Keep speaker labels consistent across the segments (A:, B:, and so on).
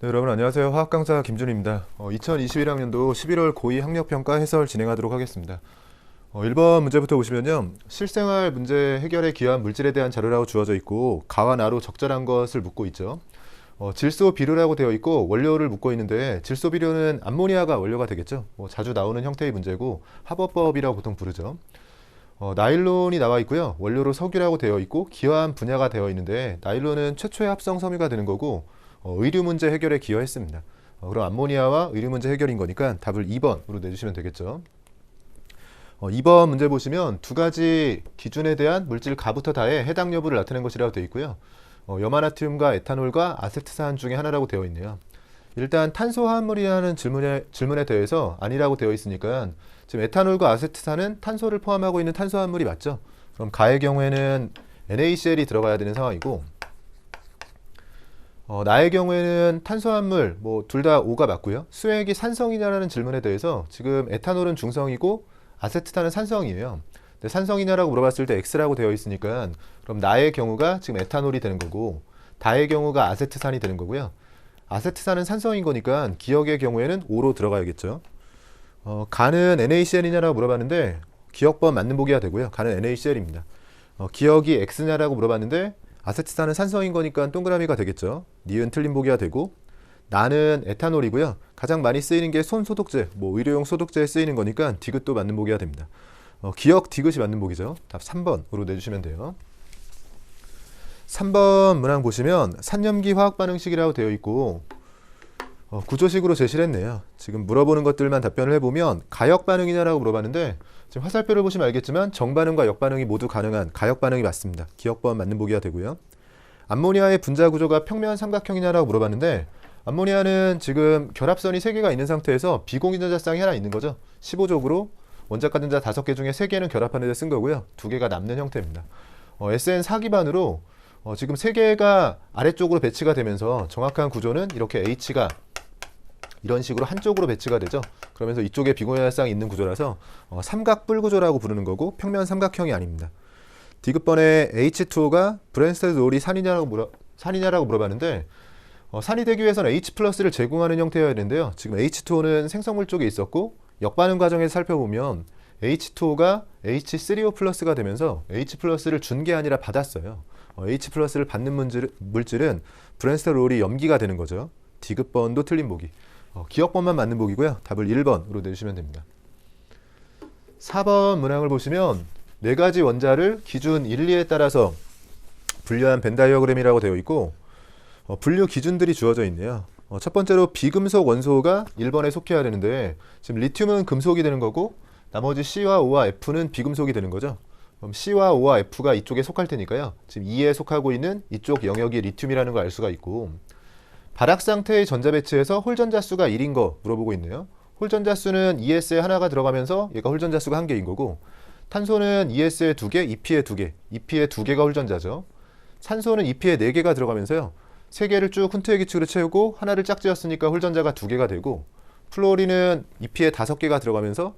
A: 네, 여러분 안녕하세요. 화학 강사 김준입니다. 2021학년도 11월 고2 학력평가 해설 진행하도록 하겠습니다. 1번 문제부터 보시면요. 실생활 문제 해결에 기여한 물질에 대한 자료라고 주어져 있고 가와 나로 적절한 것을 묻고 있죠. 질소 비료라고 되어 있고 원료를 묻고 있는데 질소 비료는 암모니아가 원료가 되겠죠. 자주 나오는 형태의 문제고 합어법이라고 보통 부르죠. 나일론이 나와 있고요. 원료로 석유라고 되어 있고 기여한 분야가 되어 있는데 나일론은 최초의 합성 섬유가 되는 거고 의류 문제 해결에 기여했습니다. 그럼 암모니아와 의류 문제 해결인 거니까 답을 2번으로 내주시면 되겠죠. 2번 문제 보시면 두 가지 기준에 대한 물질 가부터 다의 해당 여부를 나타낸 것이라고 되어 있고요. 염화나트륨과 에탄올과 아세트산 중에 하나라고 되어 있네요. 일단 탄소화합물이라는 질문에 대해서 아니라고 되어 있으니까 지금 에탄올과 아세트산은 탄소를 포함하고 있는 탄소화합물이 맞죠? 그럼 가의 경우에는 NaCl이 들어가야 되는 상황이고 나의 경우에는 탄소화합물 둘 다 O가 맞고요. 수액이 산성이냐라는 질문에 대해서 지금 에탄올은 중성이고 아세트산은 산성이에요. 근데 산성이냐라고 물어봤을 때 X라고 되어 있으니까 그럼 나의 경우가 지금 에탄올이 되는 거고 다의 경우가 아세트산이 되는 거고요. 아세트산은 산성인 거니까 기억의 경우에는 O로 들어가야겠죠. 가는 NaCl이냐라고 물어봤는데 기억번 맞는 보기가 되고요. 가는 NaCl입니다. 기억이 X냐라고 물어봤는데 아세트산은 산성인 거니까 동그라미가 되겠죠. 니은 틀린 보기가 되고 나는 에탄올이고요. 가장 많이 쓰이는 게 손소독제, 의료용 소독제에 쓰이는 거니까 디귿도 맞는 보기가 됩니다. 기억 디귿이 맞는 보기죠. 답 3번으로 내주시면 돼요. 3번 문항 보시면 산염기 화학반응식이라고 되어 있고 구조식으로 제시를 했네요. 지금 물어보는 것들만 답변을 해보면 가역반응이냐라고 물어봤는데 지금 화살표를 보시면 알겠지만 정반응과 역반응이 모두 가능한 가역반응이 맞습니다. 기억번 맞는 보기가 되고요. 암모니아의 분자 구조가 평면 삼각형이냐라고 물어봤는데 암모니아는 지금 결합선이 3개가 있는 상태에서 비공유전자쌍이 하나 있는 거죠. 15족으로 원자과 전자 5개 중에 3개는 결합하는 데 쓴 거고요. 2개가 남는 형태입니다. SN4기반으로 지금 3개가 아래쪽으로 배치가 되면서 정확한 구조는 이렇게 H가 이런 식으로 한쪽으로 배치가 되죠. 그러면서 이쪽에 비공유전자쌍이 있는 구조라서 삼각뿔 구조라고 부르는 거고 평면 삼각형이 아닙니다. 디귿번에 H2O가 브랜스테드 롤이 산이냐라고 물어봤는데 산이 되기 위해서는 H+를 제공하는 형태여야 되는데요. 지금 H2O는 생성물 쪽에 있었고 역반응 과정에서 살펴보면 H2O가 H3O+가 되면서 H+를 준 게 아니라 받았어요. H+를 받는 물질은 브랜스테드 롤이 염기가 되는 거죠. 디귿번도 틀린 보기. 기억번만 맞는 보기고요. 답을 1번으로 내주시면 됩니다. 4번 문항을 보시면 4가지 원자를 기준 1, 2에 따라서 분류한 벤 다이어그램이라고 되어 있고 분류 기준들이 주어져 있네요. 첫 번째로 비금속 원소가 1번에 속해야 되는데 지금 리튬은 금속이 되는 거고 나머지 C와 O와 F는 비금속이 되는 거죠. 그럼 C와 O와 F가 이쪽에 속할 테니까요. 지금 2에 속하고 있는 이쪽 영역이 리튬이라는 걸 알 수가 있고 발학 상태의 전자 배치에서 홀전자 수가 1인 거 물어보고 있네요. 홀전자 수는 ES에 하나가 들어가면서 얘가 홀전자 수가 1개인 거고 탄소는 ES에 2개, EP에 2개, EP에 2개가 홀전자죠. 산소는 EP에 4개가 들어가면서요. 3개를 쭉 훈트의 기축으로 채우고 하나를 짝지었으니까 홀전자가 2개가 되고 플로리는 EP에 5개가 들어가면서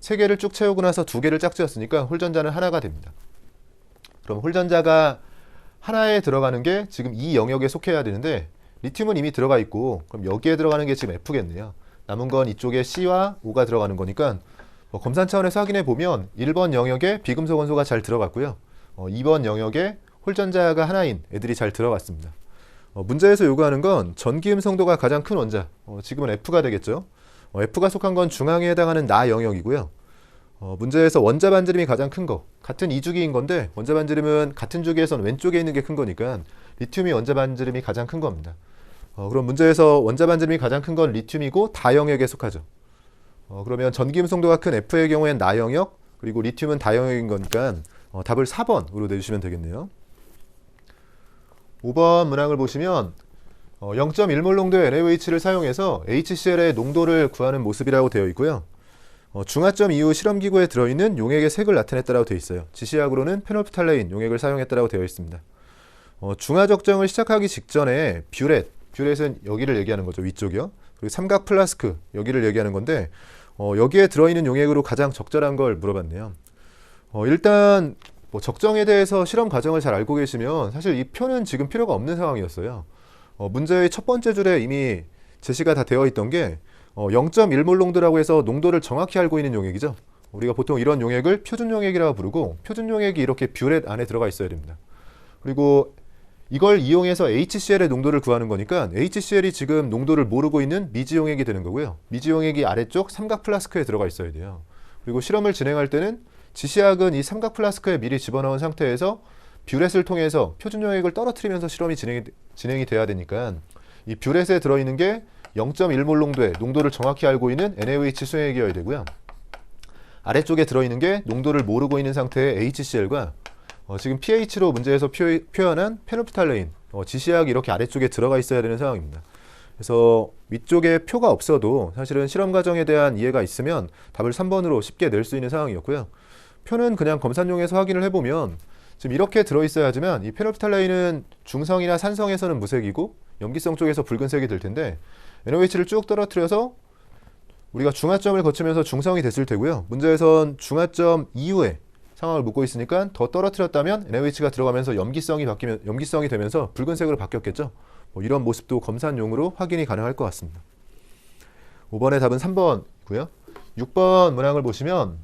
A: 3개를 쭉 채우고 나서 2개를 짝지었으니까 홀전자는 하나가 됩니다. 그럼 홀전자가 하나에 들어가는 게 지금 이 영역에 속해야 되는데 리튬은 이미 들어가 있고 그럼 여기에 들어가는 게 지금 F겠네요. 남은 건 이쪽에 C와 O가 들어가는 거니까 검산 차원에서 확인해 보면 1번 영역에 비금속 원소가 잘 들어갔고요. 2번 영역에 홀전자가 하나인 애들이 잘 들어갔습니다. 문제에서 요구하는 건 전기음 성도가 가장 큰 원자, 지금은 F가 되겠죠. F가 속한 건 중앙에 해당하는 나 영역이고요. 문제에서 원자 반지름이 가장 큰 거, 같은 이주기인 건데 원자 반지름은 같은 주기에서는 왼쪽에 있는 게 큰 거니까 리튬이 원자 반지름이 가장 큰 겁니다. 그럼 문제에서 원자 반지름이 가장 큰 건 리튬이고 다 영역에 속하죠. 그러면 전기음 성도가 큰 F의 경우엔 나 영역, 그리고 리튬은 다 영역인 거니까 답을 4번으로 내주시면 되겠네요. 5번 문항을 보시면 0.1몰 농도의 NaOH를 사용해서 HCl의 농도를 구하는 모습이라고 되어 있고요. 중화점 이후 실험기구에 들어있는 용액의 색을 나타냈다고 되어 있어요. 지시약으로는 페놀프탈레인 용액을 사용했다고 되어 있습니다. 중화 적정을 시작하기 직전에 뷰렛은 여기를 얘기하는 거죠. 위쪽이요. 그리고 삼각 플라스크 여기를 얘기하는 건데 여기에 들어있는 용액으로 가장 적절한 걸 물어봤네요. 일단 적정에 대해서 실험 과정을 잘 알고 계시면 사실 이 표는 지금 필요가 없는 상황이었어요. 문제의 첫 번째 줄에 이미 제시가 다 되어 있던 게 0.1몰 농도라고 해서 농도를 정확히 알고 있는 용액이죠. 우리가 보통 이런 용액을 표준 용액이라고 부르고, 표준 용액이 이렇게 뷰렛 안에 들어가 있어야 됩니다. 그리고 이걸 이용해서 HCl의 농도를 구하는 거니까 HCl이 지금 농도를 모르고 있는 미지 용액이 되는 거고요. 미지 용액이 아래쪽 삼각 플라스크에 들어가 있어야 돼요. 그리고 실험을 진행할 때는 지시약은 이 삼각 플라스크에 미리 집어넣은 상태에서 뷰렛을 통해서 표준 용액을 떨어뜨리면서 실험이 진행이 돼야 되니까 이 뷰렛에 들어있는 게 0.1몰 농도의 농도를 정확히 알고 있는 NaOH 수용액이어야 되고요. 아래쪽에 들어있는 게 농도를 모르고 있는 상태의 HCl과 지금 pH로 문제에서 표현한 페놀프탈레인, 지시약이 이렇게 아래쪽에 들어가 있어야 되는 상황입니다. 그래서 위쪽에 표가 없어도 사실은 실험 과정에 대한 이해가 있으면 답을 3번으로 쉽게 낼 수 있는 상황이었고요. 표는 그냥 검사용에서 확인을 해보면 지금 이렇게 들어있어야지만 이 페놀프탈레인은 중성이나 산성에서는 무색이고 염기성 쪽에서 붉은색이 될 텐데 NaOH를 쭉 떨어뜨려서 우리가 중화점을 거치면서 중성이 됐을 테고요. 문제에선 중화점 이후에 상황을 묻고 있으니까 더 떨어뜨렸다면 NaOH가 들어가면서 염기성이 되면서 붉은색으로 바뀌었겠죠. 이런 모습도 검사용으로 확인이 가능할 것 같습니다. 5번의 답은 3번이고요. 6번 문항을 보시면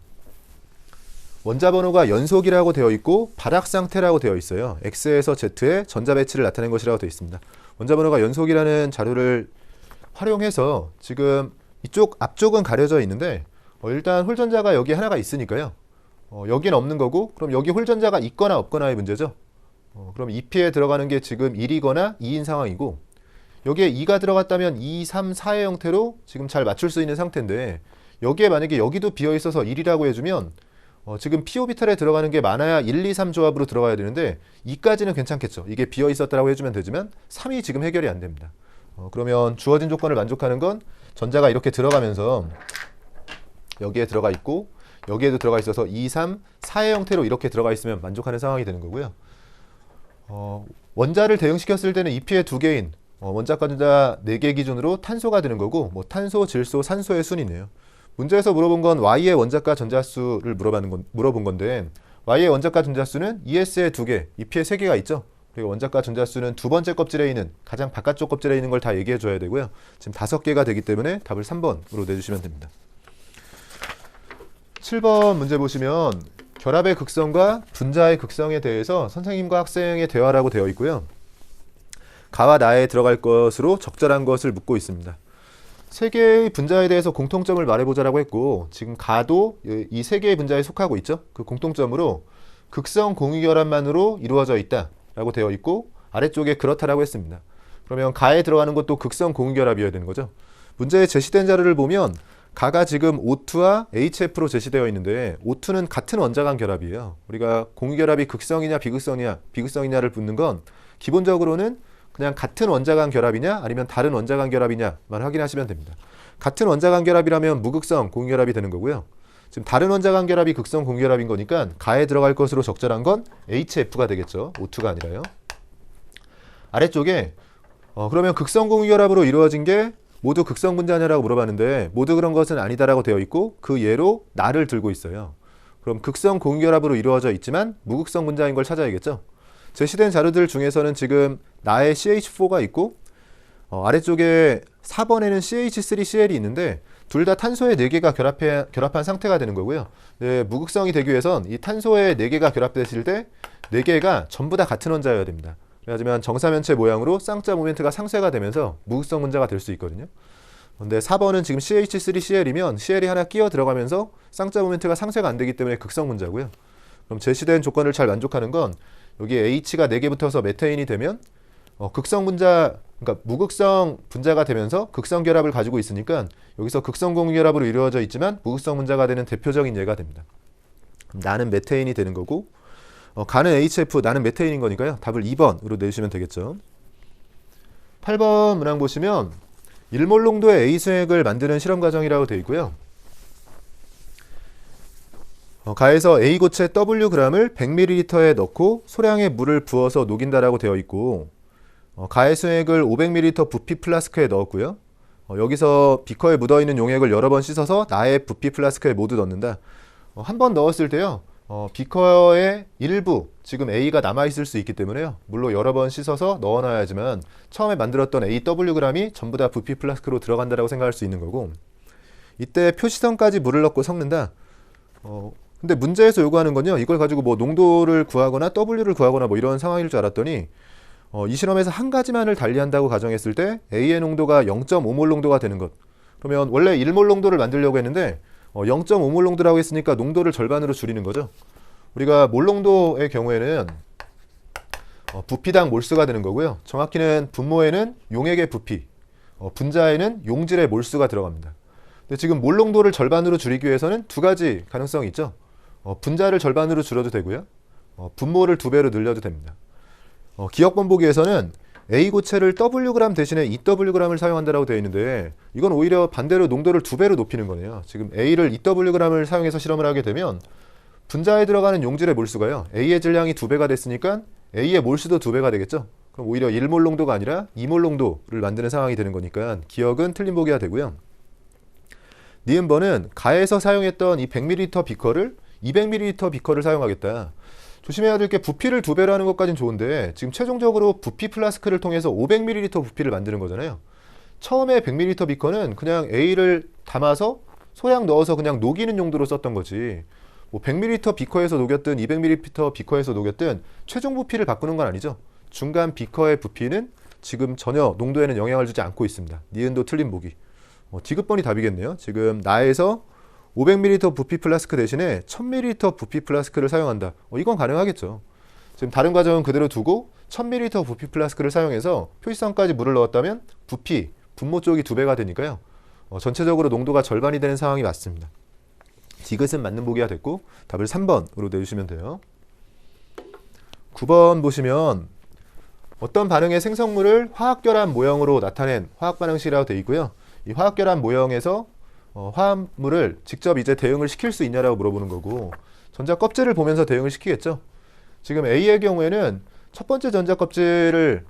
A: 원자 번호가 연속이라고 되어 있고 발악 상태라고 되어 있어요. X에서 Z의 전자 배치를 나타낸 것이라고 되어 있습니다. 원자 번호가 연속이라는 자료를 활용해서 지금 이쪽 앞쪽은 가려져 있는데 일단 홀전자가 여기 하나가 있으니까요. 여기는 없는 거고, 그럼 여기 홀전자가 있거나 없거나의 문제죠. 그럼 2P에 들어가는 게 지금 1이거나 2인 상황이고, 여기에 2가 들어갔다면 2, 3, 4의 형태로 지금 잘 맞출 수 있는 상태인데, 여기에 만약에 여기도 비어 있어서 1이라고 해주면 지금 p 오비탈에 들어가는 게 많아야 1, 2, 3 조합으로 들어가야 되는데 2까지는 괜찮겠죠. 이게 비어 있었다라고 해주면 되지만 3이 지금 해결이 안 됩니다. 그러면 주어진 조건을 만족하는 건 전자가 이렇게 들어가면서 여기에 들어가 있고 여기에도 들어가 있어서 2, 3, 4의 형태로 이렇게 들어가 있으면 만족하는 상황이 되는 거고요. 원자를 대응시켰을 때는 2P의 두 개인 원자과 전자 4개 기준으로 탄소가 되는 거고, 탄소, 질소, 산소의 순이네요. 문제에서 물어본 건 Y의 원자과 전자수를 물어본 건데, Y의 원자과 전자수는 ES의 2개, EP의 3개가 있죠. 그리고 원자과 전자수는 두 번째 껍질에 있는 가장 바깥쪽 껍질에 있는 걸 다 얘기해 줘야 되고요. 지금 5개가 되기 때문에 답을 3번으로 내주시면 됩니다. 7번 문제 보시면 결합의 극성과 분자의 극성에 대해서 선생님과 학생의 대화라고 되어 있고요. 가와 나에 들어갈 것으로 적절한 것을 묻고 있습니다. 세 개의 분자에 대해서 공통점을 말해보자라고 했고, 지금 가도 이 세 개의 분자에 속하고 있죠. 그 공통점으로 극성 공유결합만으로 이루어져 있다라고 되어 있고, 아래쪽에 그렇다라고 했습니다. 그러면 가에 들어가는 것도 극성 공유결합이어야 되는 거죠. 문제에 제시된 자료를 보면 가가 지금 O2와 HF로 제시되어 있는데 O2는 같은 원자간 결합이에요. 우리가 공유결합이 극성이냐 비극성이냐를 묻는 건 기본적으로는 그냥 같은 원자간 결합이냐 아니면 다른 원자간 결합이냐만 확인하시면 됩니다. 같은 원자간 결합이라면 무극성 공유결합이 되는 거고요. 지금 다른 원자간 결합이 극성 공유결합인 거니까 가에 들어갈 것으로 적절한 건 HF가 되겠죠. O2가 아니라요. 아래쪽에 그러면 극성 공유결합으로 이루어진 게 모두 극성 분자냐라고 물어봤는데 모두 그런 것은 아니다라고 되어 있고 그 예로 나를 들고 있어요. 그럼 극성 공유결합으로 이루어져 있지만 무극성 분자인 걸 찾아야겠죠. 제시된 자료들 중에서는 지금 나의 CH4가 있고 아래쪽에 4번에는 CH3Cl이 있는데 둘 다 탄소의 4개가 결합한 상태가 되는 거고요. 네, 무극성이 되기 위해선 이 탄소의 4개가 결합됐을 때 4개가 전부 다 같은 원자여야 됩니다. 하지만 정사면체 모양으로 쌍자 모멘트가 상쇄가 되면서 무극성 분자가 될 수 있거든요. 근데 4번은 지금 CH3Cl이면 Cl이 하나 끼어 들어가면서 쌍자 모멘트가 상쇄가 안 되기 때문에 극성 분자고요. 그럼 제시된 조건을 잘 만족하는 건 여기 H가 4개 붙어서 메테인이 되면 극성 분자, 그러니까 무극성 분자가 되면서 극성 결합을 가지고 있으니까 여기서 극성 공유결합으로 이루어져 있지만 무극성 분자가 되는 대표적인 예가 됩니다. 나는 메테인이 되는 거고 가는 HF, 나는 메테인인 거니까요. 답을 2번으로 내주시면 되겠죠. 8번 문항 보시면 1몰 농도의 A 수액을 만드는 실험 과정이라고 되어 있고요. 가에서 A 고체 Wg을 100ml에 넣고 소량의 물을 부어서 녹인다라고 되어 있고, 가의 수액을 500ml 부피 플라스크에 넣었고요. 여기서 비커에 묻어있는 용액을 여러 번 씻어서 나의 부피 플라스크에 모두 넣는다. 한 번 넣었을 때요, 비커의 일부, 지금 A가 남아있을 수 있기 때문에요. 물로 여러 번 씻어서 넣어놔야지만 처음에 만들었던 AWg이 전부 다 부피 플라스크로 들어간다라고 생각할 수 있는 거고, 이때 표시선까지 물을 넣고 섞는다. 근데 문제에서 요구하는 건요, 이걸 가지고 뭐 농도를 구하거나 W를 구하거나 뭐 이런 상황일 줄 알았더니, 이 실험에서 한 가지만을 달리한다고 가정했을 때 A의 농도가 0.5몰 농도가 되는 것. 그러면 원래 1몰 농도를 만들려고 했는데 0.5몰 농도라고 했으니까 농도를 절반으로 줄이는 거죠. 우리가 몰 농도의 경우에는 부피당 몰수가 되는 거고요. 정확히는 분모에는 용액의 부피, 분자에는 용질의 몰수가 들어갑니다. 근데 지금 몰 농도를 절반으로 줄이기 위해서는 두 가지 가능성이 있죠. 분자를 절반으로 줄여도 되고요. 분모를 2배로 늘려도 됩니다. 기억 번보기에서는 A 고체를 Wg 대신에 EWg을 사용한다라고 되어 있는데, 이건 오히려 반대로 농도를 2배로 높이는 거네요. 지금 A를 EWg을 사용해서 실험을 하게 되면 분자에 들어가는 용질의 몰수가요, A의 질량이 2배가 됐으니까 A의 몰수도 2배가 되겠죠. 그럼 오히려 1몰 농도가 아니라 2몰 농도를 만드는 상황이 되는 거니까 기억은 틀린 보기가 되고요. 니은번은 가에서 사용했던 이 100ml 비커를 200ml 비커를 사용하겠다. 조심해야 될 게 부피를 2배로 하는 것까지는 좋은데, 지금 최종적으로 부피 플라스크를 통해서 500ml 부피를 만드는 거잖아요. 처음에 100ml 비커는 그냥 A를 담아서 소량 넣어서 그냥 녹이는 용도로 썼던 거지, 뭐 100ml 비커에서 녹였든 200ml 비커에서 녹였든 최종 부피를 바꾸는 건 아니죠. 중간 비커의 부피는 지금 전혀 농도에는 영향을 주지 않고 있습니다. 니은도 틀린 보기. 디귿번이 답이겠네요. 지금 나에서 500ml 부피 플라스크 대신에 1000ml 부피 플라스크를 사용한다. 이건 가능하겠죠. 지금 다른 과정은 그대로 두고 1000ml 부피 플라스크를 사용해서 표시선까지 물을 넣었다면 부피, 분모 쪽이 2배가 되니까요. 전체적으로 농도가 절반이 되는 상황이 맞습니다. 디귿은 맞는 보기가 됐고 답을 3번으로 내주시면 돼요. 9번 보시면 어떤 반응의 생성물을 화학결합 모형으로 나타낸 화학반응식이라고 되어 있고요. 이 화학결합 모형에서 화합물을 직접 이제 대응을 시킬 수 있냐라고 물어보는 거고, 전자 껍질을 보면서 대응을 시키겠죠. 지금 A의 경우에는 첫 번째 전자 껍질을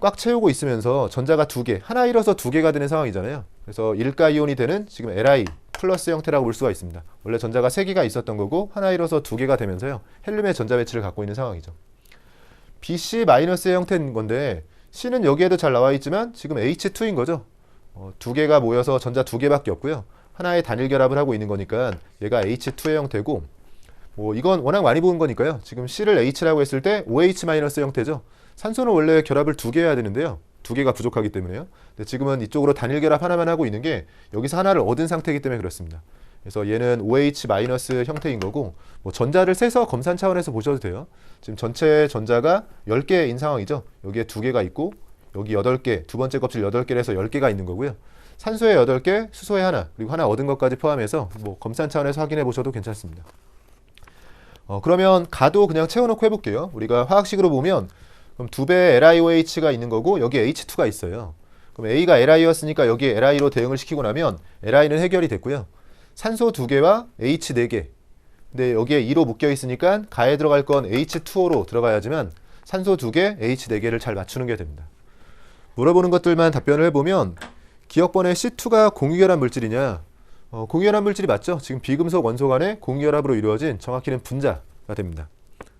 A: 꽉 채우고 있으면서 전자가 2개, 하나 잃어서 2개가 되는 상황이잖아요. 그래서 일가 이온이 되는 지금 Li 플러스 형태라고 볼 수가 있습니다. 원래 전자가 3개가 있었던 거고 하나 잃어서 2개가 되면서요, 헬륨의 전자 배치를 갖고 있는 상황이죠. Bc 마이너스의 형태인 건데, C는 여기에도 잘 나와 있지만 지금 H2인 거죠. 2개가 모여서 전자 2개밖에 없고요. 하나의 단일 결합을 하고 있는 거니까 얘가 H2의 형태고, 뭐 이건 워낙 많이 본 거니까요. 지금 C를 H라고 했을 때 OH- 형태죠. 산소는 원래 결합을 2개 해야 되는데요. 2개가 부족하기 때문에요. 근데 지금은 이쪽으로 단일 결합 하나만 하고 있는 게 여기서 하나를 얻은 상태이기 때문에 그렇습니다. 그래서 얘는 OH- 형태인 거고, 뭐 전자를 세서 검산 차원에서 보셔도 돼요. 지금 전체 전자가 10개인 상황이죠. 여기에 2개가 있고 여기 8개, 두 번째 껍질 8개를 해서 10개가 있는 거고요. 산소에 8개, 수소에 하나, 그리고 하나 얻은 것까지 포함해서 뭐 검산 차원에서 확인해 보셔도 괜찮습니다. 그러면 가도 그냥 채워놓고 해볼게요. 우리가 화학식으로 보면 그럼 2배 LiOH가 있는 거고 여기에 H2가 있어요. 그럼 A가 Li였으니까 여기에 Li로 대응을 시키고 나면 Li는 해결이 됐고요. 산소 2개와 H 4개. 근데 여기에 2로 묶여 있으니까 가에 들어갈 건 H2O로 들어가야지만 산소 2개, H 4개를 잘 맞추는 게 됩니다. 물어보는 것들만 답변을 해보면, 기억번에 C2가 공유결합 물질이냐? 공유결합 물질이 맞죠? 지금 비금속 원소 간의 공유결합으로 이루어진 정확히는 분자가 됩니다.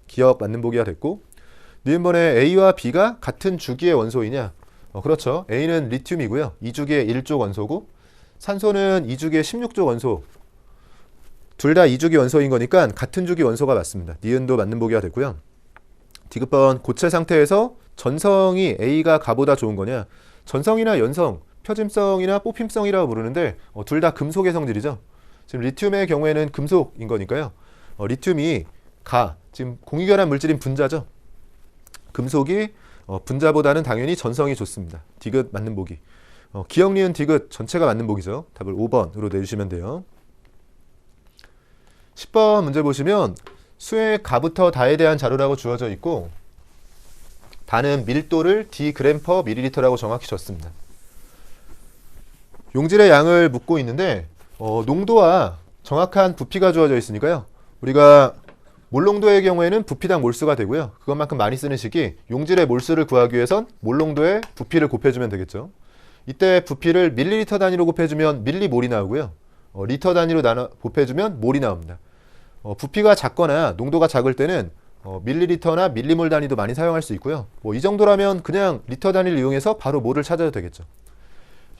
A: 기억 맞는 보기가 됐고, 니은번에 A와 B가 같은 주기의 원소이냐? 그렇죠. A는 리튬이고요. 2주기의 1조 원소고, 산소는 2주기의 16조 원소. 둘 다 2주기 원소인 거니까 같은 주기 원소가 맞습니다. 니은도 맞는 보기가 됐고요. 디귿번 고체 상태에서 전성이 A가 가보다 좋은 거냐? 전성이나 연성, 표짐성이나 뽑힘성이라고 부르는데 둘 다 금속의 성질이죠. 지금 리튬의 경우에는 금속인 거니까요. 리튬이 지금 공유결합 물질인 분자죠. 금속이 분자보다는 당연히 전성이 좋습니다. 디귿 맞는 보기. 기억, 니은, 디귿 전체가 맞는 보기죠. 답을 5번으로 내주시면 돼요. 10번 문제 보시면 수의 가부터 다에 대한 자료라고 주어져 있고, 다는 밀도를 d g/ml라고 정확히 줬습니다. 용질의 양을 묻고 있는데 농도와 정확한 부피가 주어져 있으니까요. 우리가 몰농도의 경우에는 부피당 몰수가 되고요. 그것만큼 많이 쓰는 식이 용질의 몰수를 구하기 위해선 몰농도의 부피를 곱해주면 되겠죠. 이때 부피를 밀리리터 단위로 곱해주면 밀리몰이 나오고요. 리터 단위로 곱해주면 몰이 나옵니다. 부피가 작거나 농도가 작을 때는 밀리리터나 밀리몰 단위도 많이 사용할 수 있고요. 이 정도라면 그냥 리터 단위를 이용해서 바로 몰을 찾아도 되겠죠.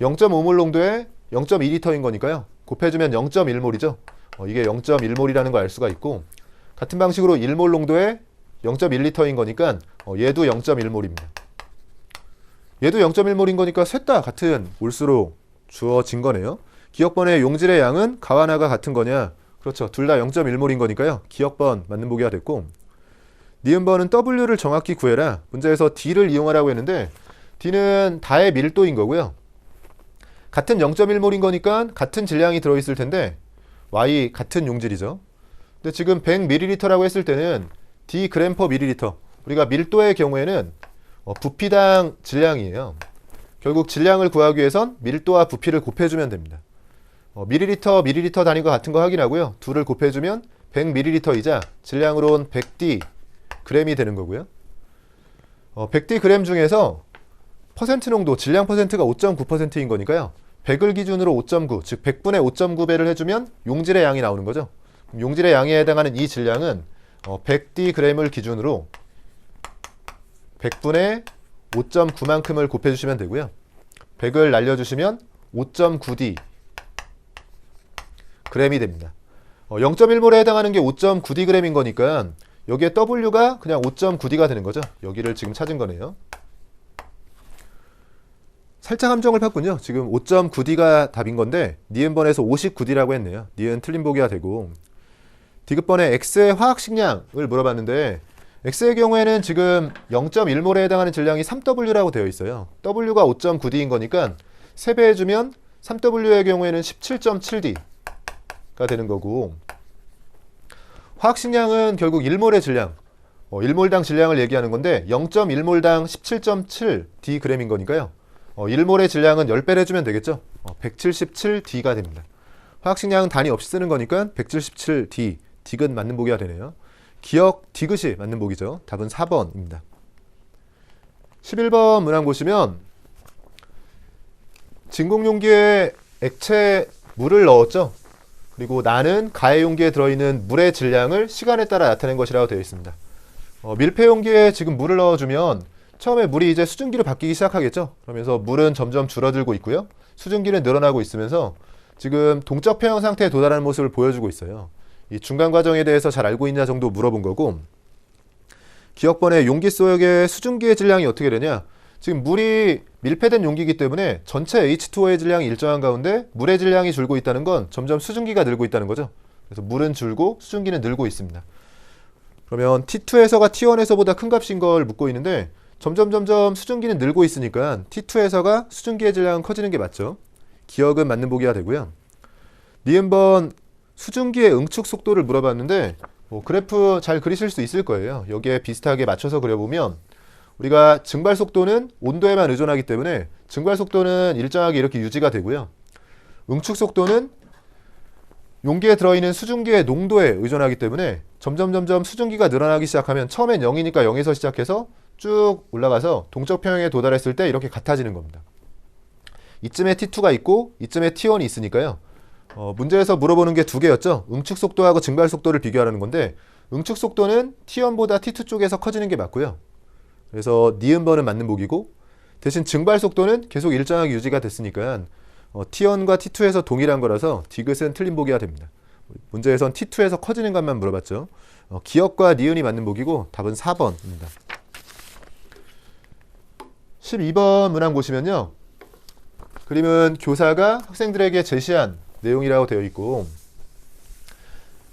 A: 0.5몰 농도에 0.2리터인 거니까요. 곱해주면 0.1몰이죠. 이게 0.1몰이라는 걸 알 수가 있고, 같은 방식으로 1몰 농도에 0.1리터인 거니까 얘도 0.1몰입니다. 얘도 0.1몰인 거니까 셋 다 같은 몰수로 주어진 거네요. 기억번의 용질의 양은 가와 나가 같은 거냐? 그렇죠. 둘 다 0.1몰인 거니까요. 기억번 맞는 보기가 됐고, 니은번은 W를 정확히 구해라. 문제에서 D를 이용하라고 했는데 D는 다의 밀도인 거고요. 같은 0.1몰인 거니까 같은 질량이 들어있을 텐데 Y 같은 용질이죠. 근데 지금 100ml라고 했을 때는 D 그램 퍼 밀리리터, 우리가 밀도의 경우에는 부피당 질량이에요. 결국 질량을 구하기 위해선 밀도와 부피를 곱해주면 됩니다. 밀리리터 단위가 같은 거 확인하고요. 둘을 곱해주면 100ml이자 질량으론 100D 그램이 되는 거고요. 100D 그램 중에서 퍼센트 농도, 질량 퍼센트가 5.9%인 거니까요. 100을 기준으로 5.9, 즉 100분의 5.9배를 해주면 용질의 양이 나오는 거죠. 용질의 양에 해당하는 이 질량은 100D 그램을 기준으로 100분의 5.9만큼을 곱해주시면 되고요. 100을 날려주시면 5.9D 그램이 됩니다. 0.1몰에 해당하는 게 5.9D 그램인 거니까 여기에 W가 그냥 5.9D가 되는 거죠. 여기를 지금 찾은 거네요. 살짝 함정을 팠군요. 지금 5.9D가 답인 건데 니은번에서 59D라고 했네요. 니은 틀린 보기가 되고, 디귿번에 X의 화학식량을 물어봤는데 X의 경우에는 지금 0.1몰에 해당하는 질량이 3W라고 되어 있어요. W가 5.9D인 거니까 3배 해주면 3W의 경우에는 17.7D가 되는 거고, 화학식량은 결국 1몰의 질량, 1몰당 질량을 얘기하는 건데 0.1몰당 17.7D 그램인 거니까요. 1몰의 질량은 10배를 해주면 되겠죠. 177D가 됩니다. 화학식량은 단위 없이 쓰는 거니까 177D, 디귿 맞는 보기가 되네요. 기억 디귿이 맞는 보기죠. 답은 4번입니다. 11번 문항 보시면 진공용기에 액체 물을 넣었죠. 그리고 나는 가해 용기에 들어있는 물의 질량을 시간에 따라 나타낸 것이라고 되어 있습니다. 밀폐 용기에 지금 물을 넣어주면 처음에 물이 이제 수증기로 바뀌기 시작하겠죠. 그러면서 물은 점점 줄어들고 있고요. 수증기는 늘어나고 있으면서 지금 동적 폐형 상태에 도달하는 모습을 보여주고 있어요. 이 중간 과정에 대해서 잘 알고 있냐 정도 물어본 거고, 기억번에 용기 속의 수증기의 질량이 어떻게 되냐. 지금 물이 밀폐된 용기이기 때문에 전체 H2O의 질량이 일정한 가운데 물의 질량이 줄고 있다는 건 점점 수증기가 늘고 있다는 거죠. 그래서 물은 줄고 수증기는 늘고 있습니다. 그러면 T2에서가 T1에서보다 큰 값인 걸 묻고 있는데 점점 수증기는 늘고 있으니까 T2에서가 수증기의 질량은 커지는 게 맞죠. 기억은 맞는 보기가 되고요. 니은번 수증기의 응축 속도를 물어봤는데 그래프 잘 그리실 수 있을 거예요. 여기에 비슷하게 맞춰서 그려보면 우리가 증발 속도는 온도에만 의존하기 때문에 증발 속도는 일정하게 이렇게 유지가 되고요. 응축 속도는 용기에 들어있는 수증기의 농도에 의존하기 때문에 점점 수증기가 늘어나기 시작하면 처음엔 0이니까 0에서 시작해서 쭉 올라가서 동적 평형에 도달했을 때 이렇게 같아지는 겁니다. 이쯤에 T2가 있고 이쯤에 T1이 있으니까요. 문제에서 물어보는 게 두 개였죠. 응축 속도하고 증발 속도를 비교하라는 건데 응축 속도는 T1보다 T2 쪽에서 커지는 게 맞고요. 그래서 니은번은 맞는 보기고, 대신 증발 속도는 계속 일정하게 유지가 됐으니까 T1과 T2에서 동일한 거라서 디귿은 틀린 보기가 됩니다. 문제에선 T2에서 커지는 것만 물어봤죠. 기억과 니은이 맞는 보기고 답은 4번입니다. 12번 문항 보시면요. 그림은 교사가 학생들에게 제시한 내용이라고 되어 있고,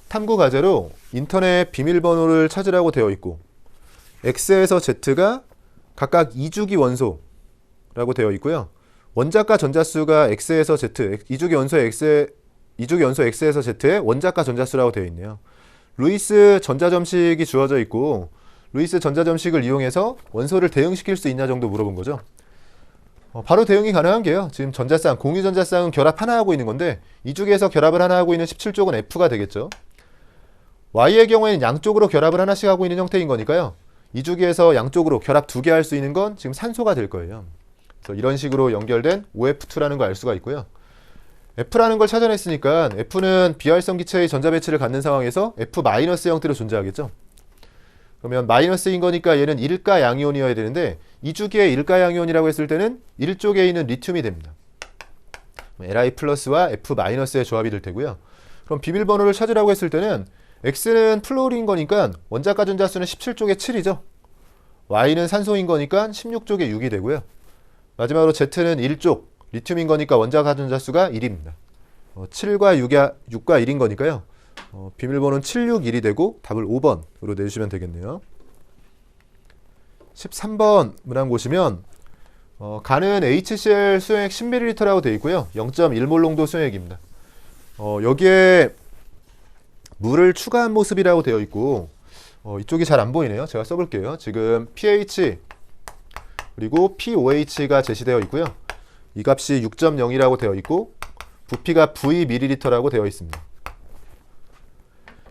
A: 탐구 과제로 인터넷 비밀번호를 찾으라고 되어 있고, X에서 Z가 각각 2주기 원소라고 되어 있고요. 원자과 전자수가 X에서 Z, 2주기 원소 X에서 Z의 원자과 전자수라고 되어 있네요. 루이스 전자점식이 주어져 있고, 루이스 전자점식을 이용해서 원소를 대응시킬 수 있냐 정도 물어본 거죠. 바로 대응이 가능한 게요. 지금 전자쌍, 공유 전자쌍은 결합 하나 하고 있는 건데 2주기에서 결합을 하나 하고 있는 17쪽은 F가 되겠죠. Y의 경우에는 양쪽으로 결합을 하나씩 하고 있는 형태인 거니까요. 2주기에서 양쪽으로 결합 2개 할 수 있는 건 지금 산소가 될 거예요. 그래서 이런 식으로 연결된 OF2라는 걸 알 수가 있고요. F라는 걸 찾아냈으니까 F는 비활성 기체의 전자 배치를 갖는 상황에서 F- 형태로 존재하겠죠. 그러면 마이너스인 거니까 얘는 일가 양이온이어야 되는데 이 주기에 일가 양이온이라고 했을 때는 일쪽에 있는 리튬이 됩니다. Li 플러스와 F 마이너스의 조합이 될 테고요. 그럼 비밀번호를 찾으라고 했을 때는 X는 플로리인 거니까 원자 가전자 수는 17쪽에 7이죠. Y는 산소인 거니까 16쪽에 6이 되고요. 마지막으로 Z는 1쪽 리튬인 거니까 원자 가전자 수가 1입니다. 7과 6과 1인 거니까요. 비밀번호는 761이 되고 답을 5번으로 내주시면 되겠네요. 13번 문항 보시면 가는 HCl 수용액 10ml라고 되어 있고요. 0.1몰 농도 수용액입니다. 여기에 물을 추가한 모습이라고 되어 있고 이쪽이 잘 안 보이네요. 제가 써볼게요. 지금 pH 그리고 pOH가 제시되어 있고요. 이 값이 6.0이라고 되어 있고 부피가 Vml라고 되어 있습니다.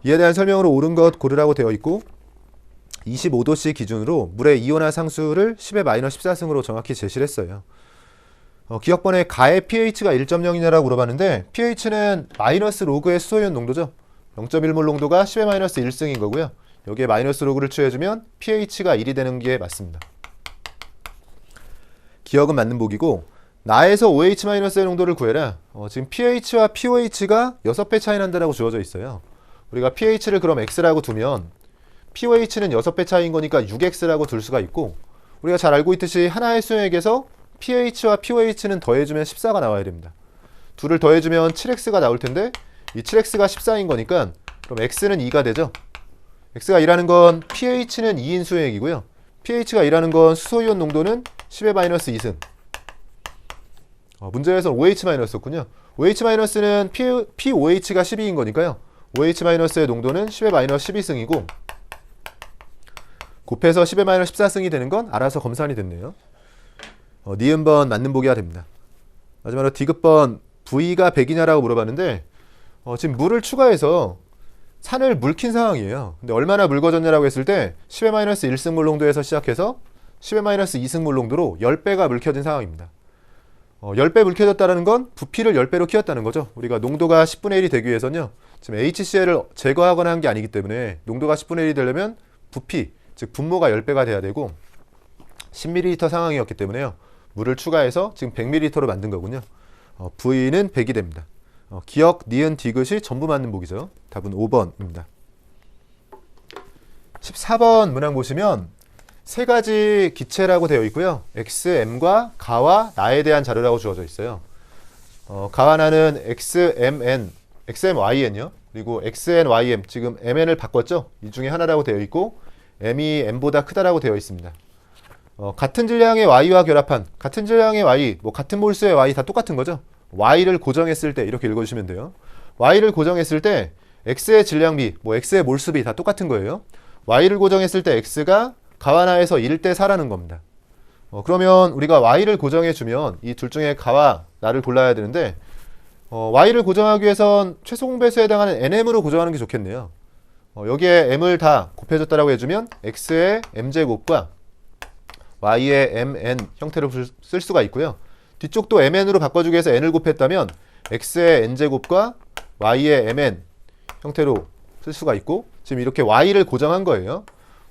A: 이에 대한 설명으로 옳은 것 고르라고 되어 있고 25도씨 기준으로 물의 이온화 상수를 10의 마이너스 14승으로 정확히 제시를 했어요. 기억번에 가의 pH가 1.0이냐라고 물어봤는데 pH는 마이너스 로그의 수소이온 농도죠. 0.1몰 농도가 10의 마이너스 1승인 거고요. 여기에 마이너스 로그를 취해주면 pH가 1이 되는 게 맞습니다. 기억은 맞는 보기고 나에서 OH-의 농도를 구해라. 지금 pH와 pOH가 6배 차이 난다라고 주어져 있어요. 우리가 pH를 그럼 x라고 두면 pOH는 6배 차이인 거니까 6x라고 둘 수가 있고 우리가 잘 알고 있듯이 하나의 수용액에서 pH와 pOH는 더해주면 14가 나와야 됩니다. 둘을 더해주면 7x가 나올 텐데 이 7x가 14인 거니까 그럼 x는 2가 되죠. x가 2라는 건 pH는 2인 수용액이고요. pH가 2라는 건 수소이온 농도는 10의 마이너스 2승. 문제에서는 OH-였군요. OH-는 pOH가 12인 거니까요. OH-의 농도는 10의 마이너스 12승이고 곱해서 10의 마이너스 14승이 되는 건 알아서 검산이 됐네요. 니은번 맞는 보기가 됩니다. 마지막으로 디귿번 V가 100이냐라고 물어봤는데 지금 물을 추가해서 산을 물킨 상황이에요. 근데 얼마나 묽어졌냐라고 했을 때 10의 마이너스 1승 몰 농도에서 시작해서 10의 마이너스 2승 몰 농도로 10배가 묽혀진 상황입니다. 10배 묽혀졌다는 건 부피를 10배로 키웠다는 거죠. 우리가 농도가 10분의 1이 되기 위해서는요. 지금 HCl을 제거하거나 한 게 아니기 때문에 농도가 10분의 1이 되려면 부피, 즉 분모가 10배가 돼야 되고 10ml 상황이었기 때문에요. 물을 추가해서 지금 100ml로 만든 거군요. V는 100이 됩니다. 기억, 니은, 디귿이 전부 맞는 보기죠. 답은 5번입니다. 14번 문항 보시면 세 가지 기체라고 되어 있고요. X, M과 가와 나에 대한 자료라고 주어져 있어요. 가와 나는 XMN, XMYN요. 그리고 XNYM, 지금 MN을 바꿨죠. 이 중에 하나라고 되어 있고 M이 M보다 크다라고 되어 있습니다. 같은 질량의 Y와 결합한, 같은 질량의 Y, 뭐 같은 몰수의 Y 다 똑같은 거죠. Y를 고정했을 때 이렇게 읽어주시면 돼요. Y를 고정했을 때 X의 질량비, 뭐 X의 몰수비 다 똑같은 거예요. Y를 고정했을 때 X가 가와 나에서 1대 4라는 겁니다. 그러면 우리가 Y를 고정해주면 이 둘 중에 가와 나를 골라야 되는데 Y를 고정하기 위해선 최소 공배수에 해당하는 NM으로 고정하는 게 좋겠네요. 여기에 M을 다 곱해줬다라고 해주면 X의 M제곱과 Y의 MN 형태로 쓸 수가 있고요. 뒤쪽도 MN으로 바꿔주기 위해서 N을 곱했다면 X의 N제곱과 Y의 MN 형태로 쓸 수가 있고 지금 이렇게 Y를 고정한 거예요.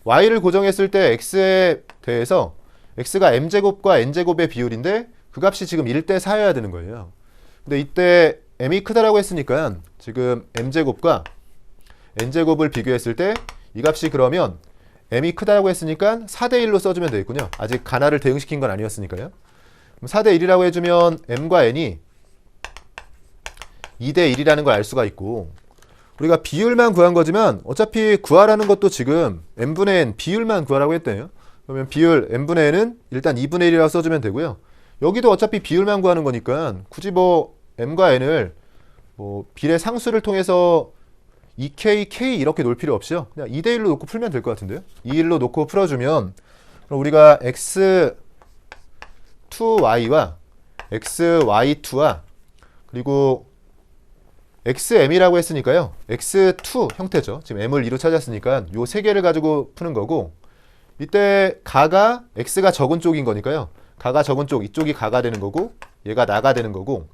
A: Y를 고정했을 때 X에 대해서 X가 M제곱과 N제곱의 비율인데 그 값이 지금 1대 4여야 되는 거예요. 근데 이때 M이 크다라고 했으니까 지금 M제곱과 N제곱을 비교했을 때 이 값이 그러면 M이 크다고 했으니까 4대 1로 써주면 되겠군요. 아직 가나를 대응시킨 건 아니었으니까요. 그럼 4대 1이라고 해주면 M과 N이 2대 1이라는 걸 알 수가 있고 우리가 비율만 구한 거지만 어차피 구하라는 것도 지금 n분의 n 비율만 구하라고 했대요. 그러면 비율 n분의 n은 일단 2분의 1이라고 써주면 되고요. 여기도 어차피 비율만 구하는 거니까 굳이 뭐 m과 n을 뭐 비례 상수를 통해서 2k, k 이렇게 놓을 필요 없이요. 그냥 2대 1로 놓고 풀면 될 것 같은데요. 2일로 놓고 풀어주면 그럼 우리가 x2y와 xy2와 그리고 XM이라고 했으니까요. X2 형태죠. 지금 M을 2로 찾았으니까 요 세 개를 가지고 푸는 거고 이때 가가 X가 적은 쪽인 거니까요. 가가 적은 쪽, 이쪽이 가가 되는 거고 얘가 나가 되는 거고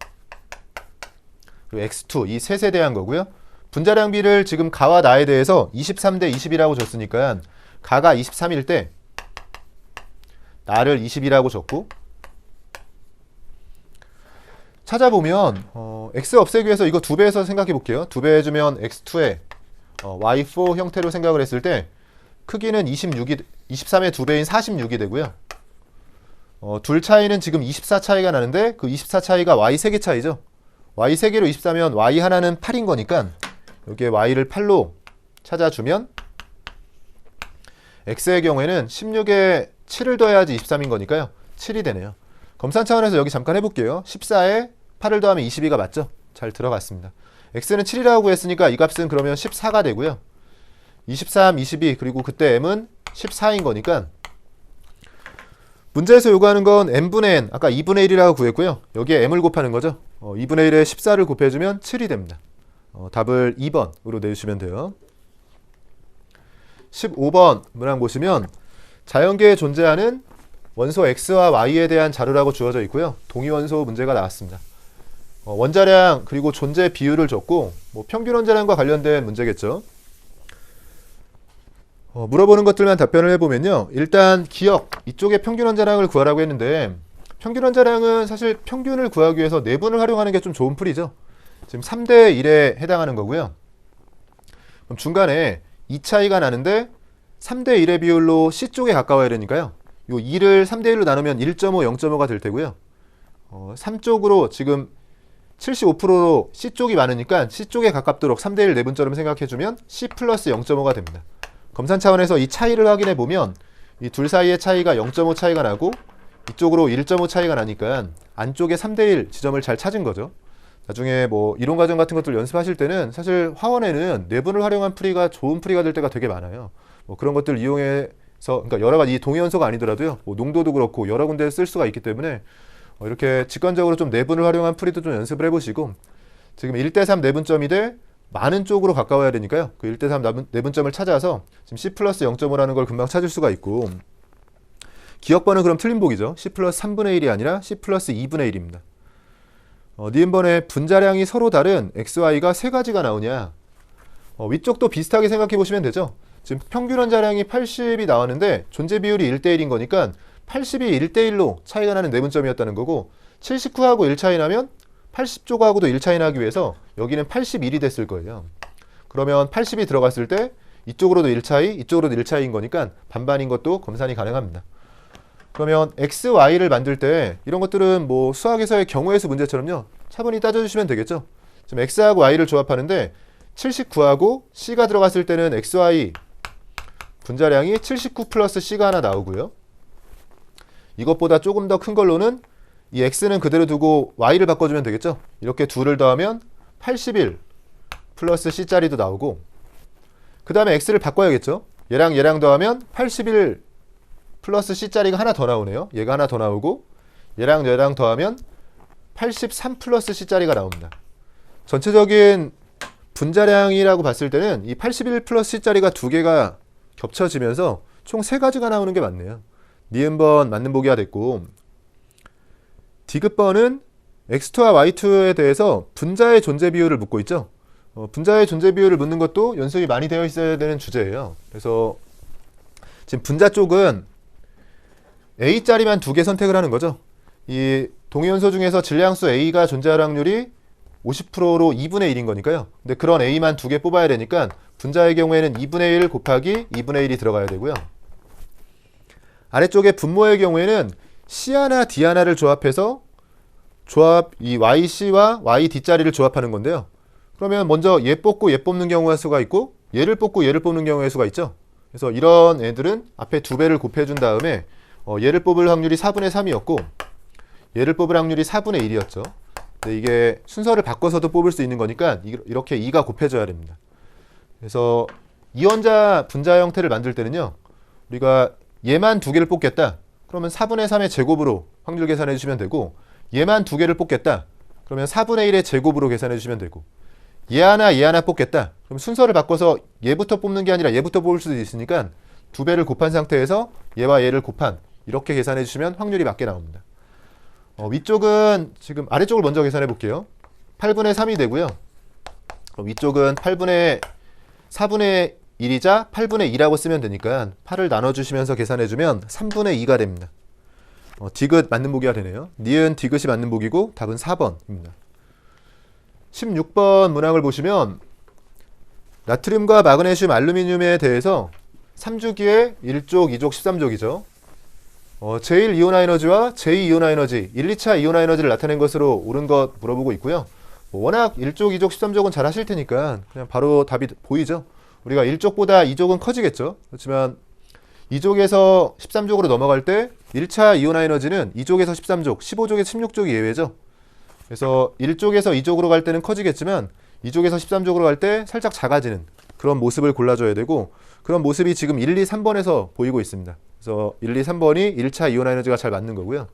A: 그리고 x2 이 셋에 대한 거고요. 분자량비를 지금 가와 나에 대해서 23대 20이라고 줬으니까 가가 23일 때 나를 20이라고 줬고, 찾아보면 x 없애기 위해서 이거 2배에서 생각해 볼게요. 2배 해주면 x2에 y4 형태로 생각을 했을 때 크기는 23의 2배인 46이 되고요. 둘 차이는 지금 24 차이가 나는데 그 24 차이가 y 3개 차이죠. y 3개로 24면 y 하나는 8인 거니까 여기에 y를 8로 찾아주면 x의 경우에는 16에 7을 더해야지 23인 거니까요. 7이 되네요. 검산 차원에서 여기 잠깐 해볼게요. 14에 8을 더하면 22가 맞죠? 잘 들어갔습니다. x는 7이라고 했으니까 이 값은 그러면 14가 되고요. 23, 22 그리고 그때 m은 14인 거니까 문제에서 요구하는 건 n분의 n, 아까 2분의 1이라고 구했고요. 여기에 m을 곱하는 거죠. 2분의 1에 14를 곱해주면 7이 됩니다. 답을 2번으로 내주시면 돼요. 15번 문항 보시면 자연계에 존재하는 원소 X와 Y에 대한 자료라고 주어져 있고요. 동위원소 문제가 나왔습니다. 원자량 그리고 존재 비율을 줬고 평균 원자량과 관련된 문제겠죠. 물어보는 것들만 답변을 해보면요. 일단 기억, 이쪽에 평균 원자량을 구하라고 했는데 평균 원자량은 사실 평균을 구하기 위해서 내분을 활용하는 게 좀 좋은 풀이죠. 지금 3대 1에 해당하는 거고요. 그럼 중간에 2 차이가 나는데 3대 1의 비율로 C쪽에 가까워야 되니까요. 요 2를 3대 1로 나누면 1.5, 0.5가 될 테고요. 3쪽으로 지금 75%로 C쪽이 많으니까 C쪽에 가깝도록 3대 1 내분처럼 생각해주면 C 플러스 0.5가 됩니다. 검산 차원에서 이 차이를 확인해 보면 이 둘 사이의 차이가 0.5 차이가 나고 이쪽으로 1.5 차이가 나니까 안쪽에 3대 1 지점을 잘 찾은 거죠. 나중에 이론 과정 같은 것들 연습하실 때는 사실 화원에는 내분을 활용한 풀이가 좋은 풀이가 될 때가 되게 많아요. 그런 것들 이용해서 그러니까 여러 가지 동위원소가 아니더라도요. 농도도 그렇고 여러 군데 쓸 수가 있기 때문에 이렇게 직관적으로 좀 내분을 활용한 풀이도 좀 연습을 해보시고 지금 1대3 내분점이 돼 많은 쪽으로 가까워야 되니까요. 그 1대3 내분점을 찾아서 지금 C 플러스 0.5라는 걸 금방 찾을 수가 있고 기억번은 그럼 틀린 복이죠. C 플러스 3분의 1이 아니라 C 플러스 2분의 1입니다. 니은번에 분자량이 서로 다른 XY가 세 가지가 나오냐. 위쪽도 비슷하게 생각해 보시면 되죠. 지금 평균 원자량이 80이 나왔는데 존재 비율이 1대1인 거니까 80이 1대1로 차이가 나는 내분점이었다는 거고 79하고 1 차이 나면 80쪽하고도 1 차이 나기 위해서 여기는 81이 됐을 거예요. 그러면 80이 들어갔을 때 이쪽으로도 1 차이, 이쪽으로도 1 차이인 거니까 반반인 것도 검산이 가능합니다. 그러면 x, y를 만들 때 이런 것들은 수학에서의 경우의 수 문제처럼요. 차분히 따져주시면 되겠죠. 지금 x하고 y를 조합하는데 79하고 c가 들어갔을 때는 x, y 분자량이 79 플러스 c가 하나 나오고요. 이것보다 조금 더 큰 걸로는 이 x는 그대로 두고 y를 바꿔주면 되겠죠. 이렇게 둘을 더하면 81 플러스 c짜리도 나오고 그 다음에 x를 바꿔야겠죠. 얘랑 얘랑 더하면 81 플러스 c짜리가 하나 더 나오네요. 얘가 하나 더 나오고 얘랑 얘랑 더하면 83 플러스 c짜리가 나옵니다. 전체적인 분자량이라고 봤을 때는 이 81 플러스 c짜리가 두 개가 겹쳐지면서 총 세 가지가 나오는 게 맞네요. 니은번 맞는 보기가 됐고 디귿번은 x2와 y2에 대해서 분자의 존재 비율을 묻고 있죠. 분자의 존재 비율을 묻는 것도 연습이 많이 되어 있어야 되는 주제예요. 그래서 지금 분자 쪽은 A짜리만 두 개 선택을 하는 거죠. 이 동위원소 중에서 질량수 A가 존재할 확률이 50%로 2분의 1인 거니까요. 근데 그런 A만 두 개 뽑아야 되니까 분자의 경우에는 2분의 1 곱하기 2분의 1이 들어가야 되고요. 아래쪽에 분모의 경우에는 C 하나, D 하나를 조합해서 이 YC와 YD짜리를 조합하는 건데요. 그러면 먼저 얘 뽑고 얘 뽑는 경우의 수가 있고 얘를 뽑고 얘를 뽑는 경우의 수가 있죠. 그래서 이런 애들은 앞에 두 배를 곱해준 다음에 얘를 뽑을 확률이 4분의 3이었고 얘를 뽑을 확률이 4분의 1이었죠. 근데 이게 순서를 바꿔서도 뽑을 수 있는 거니까 이렇게 2가 곱해져야 됩니다. 그래서 이원자 분자 형태를 만들 때는요. 우리가 얘만 두 개를 뽑겠다. 그러면 4분의 3의 제곱으로 확률 계산해 주시면 되고 얘만 두 개를 뽑겠다. 그러면 4분의 1의 제곱으로 계산해 주시면 되고 얘 하나 뽑겠다. 그럼 순서를 바꿔서 얘부터 뽑는 게 아니라 얘부터 뽑을 수도 있으니까 두 배를 곱한 상태에서 얘와 얘를 곱한 이렇게 계산해 주시면 확률이 맞게 나옵니다. 위쪽은 지금 아래쪽을 먼저 계산해 볼게요. 8분의 3이 되고요. 그럼 위쪽은 8분의 4분의 1이자 8분의 2라고 쓰면 되니까 8을 나눠주시면서 계산해주면 3분의 2가 됩니다. 디귿 맞는 보기가 되네요. 니은 디귿이 맞는 보기고 답은 4번입니다. 16번 문항을 보시면 나트륨과 마그네슘, 알루미늄에 대해서 3주기에 1족, 2족, 13족이죠. 제1이온화 에너지와 제2이온화 에너지, 1, 2차 이온화 에너지를 나타낸 것으로 옳은 것 물어보고 있고요. 워낙 1족, 2족, 13족은 잘 하실 테니까 그냥 바로 답이 보이죠. 우리가 1족보다 2족은 커지겠죠. 그렇지만 2족에서 13족으로 넘어갈 때 1차 이온화 에너지는 2족에서 13족, 15족에서 16족이 예외죠. 그래서 1족에서 2족으로 갈 때는 커지겠지만 2족에서 13족으로 갈 때 살짝 작아지는 그런 모습을 골라줘야 되고, 그런 모습이 지금 1, 2, 3번에서 보이고 있습니다. 그래서 1, 2, 3번이 1차 이온화 에너지가 잘 맞는 거고요.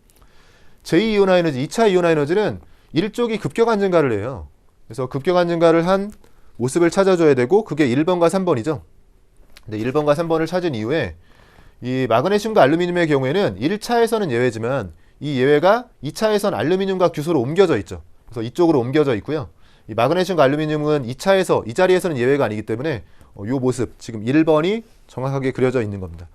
A: 제2이온화 에너지, 2차 이온화 에너지는 1족이 급격한 증가를 해요. 그래서 급격한 증가를 한 모습을 찾아줘야 되고, 그게 1번과 3번이죠. 근데 1번과 3번을 찾은 이후에 이 마그네슘과 알루미늄의 경우에는 1차에서는 예외지만 이 예외가 2차에선 알루미늄과 규소로 옮겨져 있죠. 그래서 이쪽으로 옮겨져 있고요. 이 마그네슘과 알루미늄은 2차에서 이 자리에서는 예외가 아니기 때문에 이 모습 지금 1번이 정확하게 그려져 있는 겁니다.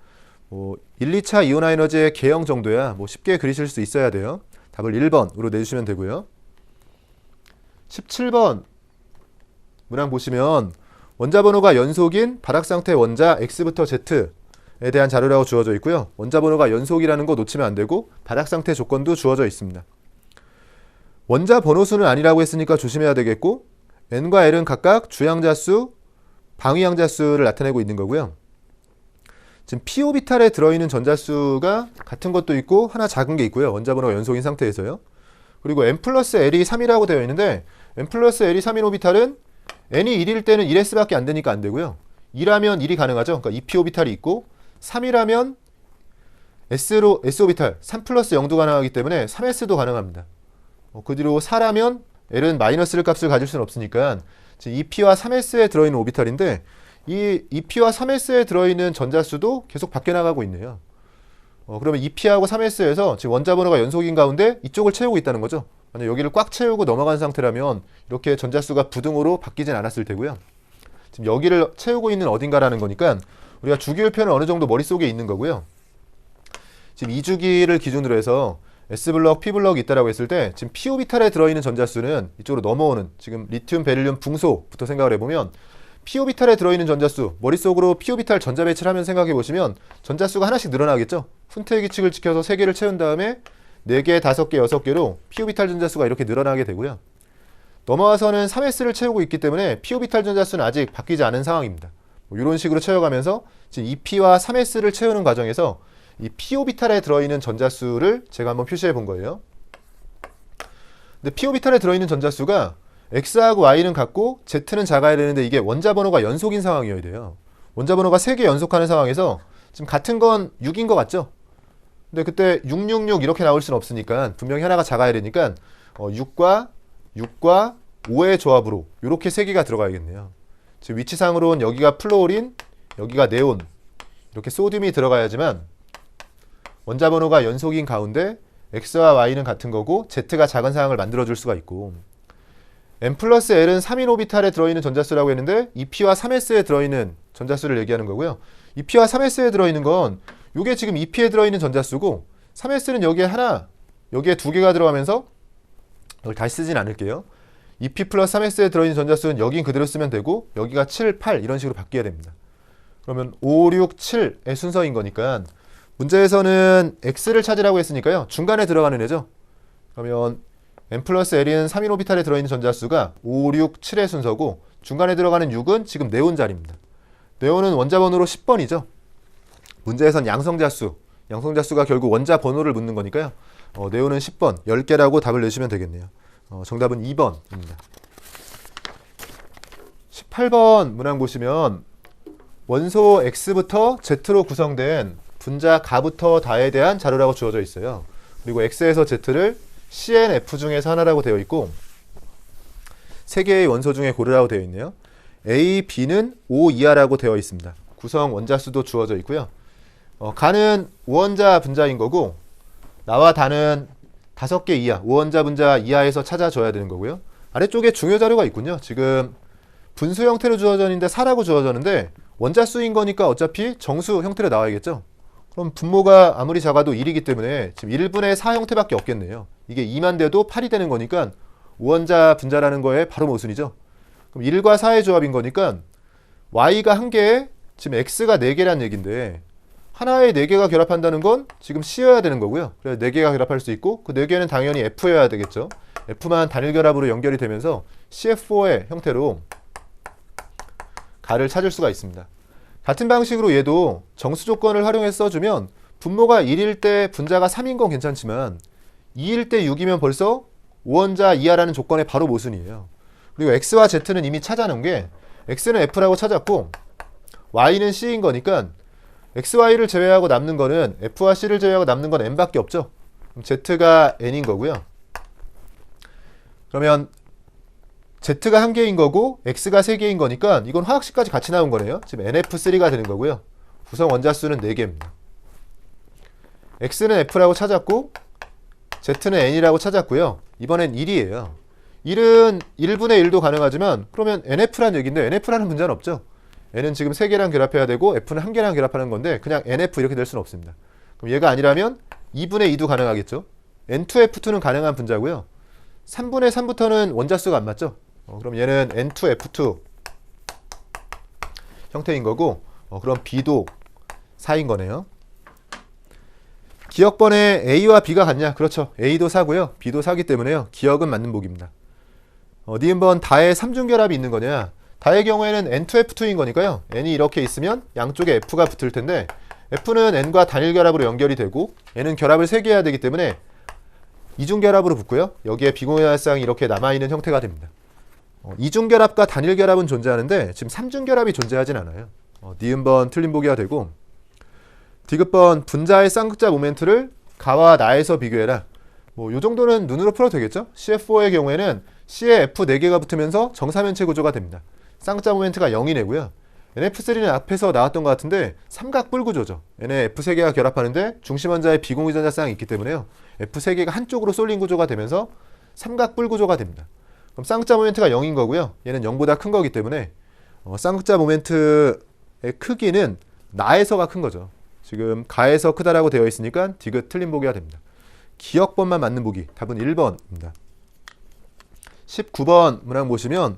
A: 1, 2차 이온화 에너지의 개형 정도야 쉽게 그리실 수 있어야 돼요. 답을 1번으로 내주시면 되고요. 17번 문항 보시면 원자 번호가 연속인 발학상태 원자 X부터 Z에 대한 자료라고 주어져 있고요. 원자 번호가 연속이라는 거 놓치면 안 되고 발학상태 조건도 주어져 있습니다. 원자 번호수는 아니라고 했으니까 조심해야 되겠고, N과 L은 각각 주양자수, 방위양자수를 나타내고 있는 거고요. 지금 p오비탈에 들어있는 전자수가 같은 것도 있고 하나 작은 게 있고요. 원자 번호가 연속인 상태에서요. 그리고 N 플러스 L이 3이라고 되어 있는데 N 플러스 L이 3인 오비탈은 N이 1일 때는 1s밖에 안 되니까 안 되고요. 2라면 1이 가능하죠. 그러니까 2p오비탈이 있고, 3이라면 S오비탈 3 플러스 0도 가능하기 때문에 3s도 가능합니다. 그 뒤로 4라면 L은 마이너스를 값을 가질 수는 없으니까 지금 2p와 3s에 들어있는 오비탈인데, 이 2p와 3s에 들어있는 전자수도 계속 바뀌어 나가고 있네요. 그러면 2p하고 3s에서 지금 원자 번호가 연속인 가운데 이쪽을 채우고 있다는 거죠. 만약 여기를 꽉 채우고 넘어간 상태라면 이렇게 전자수가 부등호로 바뀌진 않았을 테고요. 지금 여기를 채우고 있는 어딘가라는 거니까 우리가 주기율표는 어느 정도 머릿속에 있는 거고요. 지금 2주기를 기준으로 해서 S블럭, P블럭이 있다라고 했을 때 지금 p오비탈에 들어있는 전자수는 이쪽으로 넘어오는, 지금 리튬, 베릴륨, 붕소부터 생각을 해보면 p오비탈에 들어있는 전자수, 머릿속으로 p오비탈 전자 배치를 하면 생각해 보시면 전자수가 하나씩 늘어나겠죠. 훈트의 규칙을 지켜서 3개를 채운 다음에 4개, 5개, 6개로 p오비탈 전자수가 이렇게 늘어나게 되고요. 넘어와서는 3s를 채우고 있기 때문에 p오비탈 전자수는 아직 바뀌지 않은 상황입니다. 이런 식으로 채워가면서 지금 2p와 3s를 채우는 과정에서 이 p오비탈에 들어있는 전자수를 제가 한번 표시해 본 거예요. 근데 p오비탈에 들어있는 전자수가 X하고 Y는 같고 Z는 작아야 되는데 이게 원자 번호가 연속인 상황이어야 돼요. 원자 번호가 3개 연속하는 상황에서 지금 같은 건 6인 것 같죠? 근데 그때 666 이렇게 나올 수는 없으니까 분명히 하나가 작아야 되니까 6과 5의 조합으로 이렇게 3개가 들어가야겠네요. 지금 위치상으로는 여기가 플로린, 여기가 네온, 이렇게 소듐이 들어가야지만 원자 번호가 연속인 가운데 X와 Y는 같은 거고 Z가 작은 상황을 만들어줄 수가 있고, N 플러스 L은 3인 오비탈에 들어있는 전자수라고 했는데 2p와 3s에 들어있는 전자수를 얘기하는 거고요. 2p와 3s에 들어있는 건 이게 지금 2p에 들어있는 전자수고, 3s는 여기에 하나, 여기에 2개가 들어가면서 이걸 다시 쓰진 않을게요. 2p 플러스 3s에 들어있는 전자수는 여긴 그대로 쓰면 되고 여기가 7, 8 이런 식으로 바뀌어야 됩니다. 그러면 5, 6, 7의 순서인 거니까 문제에서는 x를 찾으라고 했으니까요. 중간에 들어가는 애죠. 그러면 n 플러스 l인 3인 오비탈에 들어있는 전자수가 5, 6, 7의 순서고 중간에 들어가는 6은 지금 네온 자리입니다. 네온은 원자 번호로 10번이죠. 문제에선 양성자수가 결국 원자 번호를 묻는 거니까요. 네온은 10번, 10개라고 답을 내주시면 되겠네요. 정답은 2번입니다. 18번 문항 보시면 원소 X부터 Z로 구성된 분자 가부터 다에 대한 자료라고 주어져 있어요. 그리고 X에서 Z를 CNF 중에서 하나라고 되어 있고 3개의 원소 중에 고르라고 되어 있네요. A, B는 O 이하라고 되어 있습니다. 구성 원자수도 주어져 있고요. 가는 5원자 분자인 거고 나와 다는 5개 이하, 5원자 분자 이하에서 찾아줘야 되는 거고요. 아래쪽에 중요 자료가 있군요. 지금 분수 형태로 주어졌는데 4라고 주어졌는데 원자수인 거니까 어차피 정수 형태로 나와야겠죠. 그럼 분모가 아무리 작아도 1이기 때문에 지금 1분의 4 형태밖에 없겠네요. 이게 2만 돼도 8이 되는 거니까 5원자 분자라는 거에 바로 모순이죠. 그럼 1과 4의 조합인 거니까 y가 1개에 지금 x가 4개란 얘기인데 하나에 4개가 결합한다는 건 지금 C여야 되는 거고요. 그래서 4개가 결합할 수 있고 그 4개는 당연히 F여야 되겠죠. F만 단일 결합으로 연결이 되면서 CF4의 형태로 가를 찾을 수가 있습니다. 같은 방식으로 얘도 정수 조건을 활용해서 써주면 분모가 1일 때 분자가 3인 건 괜찮지만 2일 때 6이면 벌써 5원자 이하라는 조건에 바로 모순이에요. 그리고 X와 Z는 이미 찾아놓은 게 X는 F라고 찾았고 Y는 C인 거니까 XY를 제외하고 남는 거는 F와 C를 제외하고 남는 건 N밖에 없죠. 그럼 Z가 N인 거고요. 그러면 Z가 1개인 거고 X가 3개인 거니까 이건 화학식까지 같이 나온 거네요. 지금 NF3가 되는 거고요. 구성 원자수는 4개입니다. X는 F라고 찾았고 Z는 N이라고 찾았고요. 이번엔 1이에요. 1은 1분의 1도 가능하지만 그러면 NF라는 얘기인데 NF라는 문제는 없죠. N은 지금 3개랑 결합해야 되고 F는 1개랑 결합하는 건데 그냥 NF 이렇게 될 수는 없습니다. 그럼 얘가 아니라면 2분의 2도 가능하겠죠. N2F2는 가능한 분자고요. 3분의 3부터는 원자수가 안 맞죠. 그럼 얘는 N2F2 형태인 거고 그럼 B도 4인 거네요. 기억번에 A와 B가 같냐? 그렇죠. A도 4고요. B도 4기 때문에요. 기억은 맞는 복입니다. 니은번 다의 3중결합이 있는 거냐? 다의 경우에는 N2F2인 거니까요. N이 이렇게 있으면 양쪽에 F가 붙을 텐데 F는 N과 단일 결합으로 연결이 되고 N은 결합을 3개 해야 되기 때문에 이중결합으로 붙고요. 여기에 비공유 활성이 이렇게 남아있는 형태가 됩니다. 이중결합과 단일결합은 존재하는데 지금 3중결합이 존재하진 않아요. 니은번 틀린 보기가 되고 디귿번 분자의 쌍극자 모멘트를 가와 나에서 비교해라. 요 정도는 눈으로 풀어도 되겠죠? CF4의 경우에는 C에 F 4개가 붙으면서 정사면체 구조가 됩니다. 쌍극자 모멘트가 0이 되고요. NF3는 앞에서 나왔던 것 같은데 삼각뿔 구조죠. 얘네 F 3개가 결합하는데 중심 원자에 비공유 전자쌍이 있기 때문에요. F 3개가 한쪽으로 쏠린 구조가 되면서 삼각뿔 구조가 됩니다. 그럼 쌍극자 모멘트가 0인 거고요. 얘는 0보다 큰 거기 때문에 쌍극자 모멘트의 크기는 나에서가 큰 거죠. 지금 가에서 크다라고 되어 있으니까 디귿 틀린 보기가 됩니다. 기억번만 맞는 보기. 답은 1번입니다. 19번 문항 보시면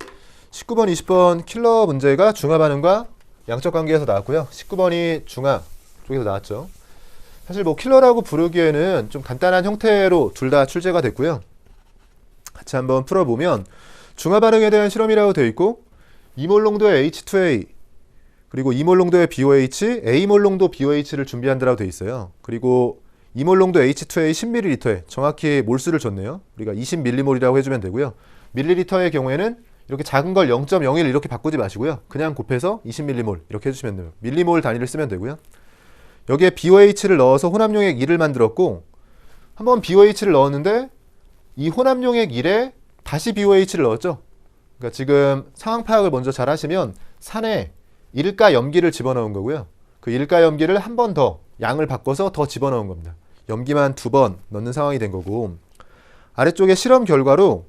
A: 19번, 20번 킬러 문제가 중화 반응과 양적 관계에서 나왔고요. 19번이 중화 쪽에서 나왔죠. 사실 뭐 킬러라고 부르기에는 좀 간단한 형태로 둘 다 출제가 됐고요. 같이 한번 풀어보면 중화 반응에 대한 실험이라고 되어 있고 2몰 농도의 H2A 그리고 2몰 농도의 BOH, A몰 농도 BOH를 준비한다라고 되어 있어요. 그리고 2몰 농도 H2A 10ml에 정확히 몰수를 줬네요. 우리가 20mm이라고 해주면 되고요. 밀리리터의 경우에는 이렇게 작은 걸 0.01 이렇게 바꾸지 마시고요. 그냥 곱해서 20mm몰 이렇게 해주시면 돼요. 밀리몰 단위를 쓰면 되고요. 여기에 BOH를 넣어서 혼합용액 2를 만들었고 한번 BOH를 넣었는데 이 혼합용액 1에 다시 BOH를 넣었죠. 그러니까 지금 상황 파악을 먼저 잘 하시면 산에 일가 염기를 집어넣은 거고요. 그 일가 염기를 한 번 더 양을 바꿔서 더 집어넣은 겁니다. 염기만 2번 넣는 상황이 된 거고 아래쪽에 실험 결과로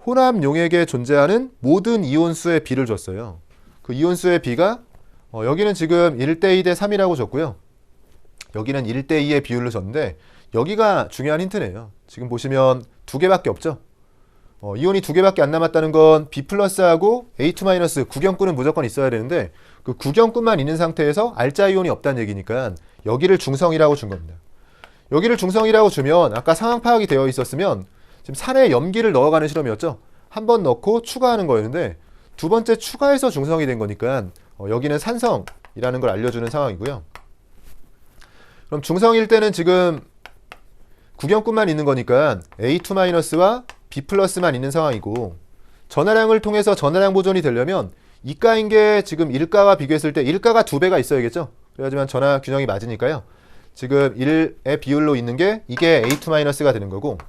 A: 혼합 용액에 존재하는 모든 이온수의 비를 줬어요. 그 이온수의 비가 여기는 지금 1대 2대 3이라고 줬고요. 여기는 1대 2의 비율로 줬는데 여기가 중요한 힌트네요. 지금 보시면 2개밖에 없죠. 이온이 2개밖에 안 남았다는 건 B 플러스하고 A2 구경꾼은 무조건 있어야 되는데 그 구경꾼만 있는 상태에서 알자 이온이 없다는 얘기니까 여기를 중성이라고 준 겁니다. 여기를 중성이라고 주면 아까 상황 파악이 되어 있었으면 지금 산에 염기를 넣어가는 실험이었죠. 한 번 넣고 추가하는 거였는데 두 번째 추가해서 중성이 된 거니까 여기는 산성이라는 걸 알려주는 상황이고요. 그럼 중성일 때는 지금 구경꾼만 있는 거니까 A2-와 B 플러스만 있는 상황이고 전하량을 통해서 전하량 보존이 되려면 이가인 게 지금 1가와 비교했을 때 1가가 2배가 있어야겠죠. 그래야지만 전하 균형이 맞으니까요. 지금 1의 비율로 있는 게 이게 A2-가 되는 거고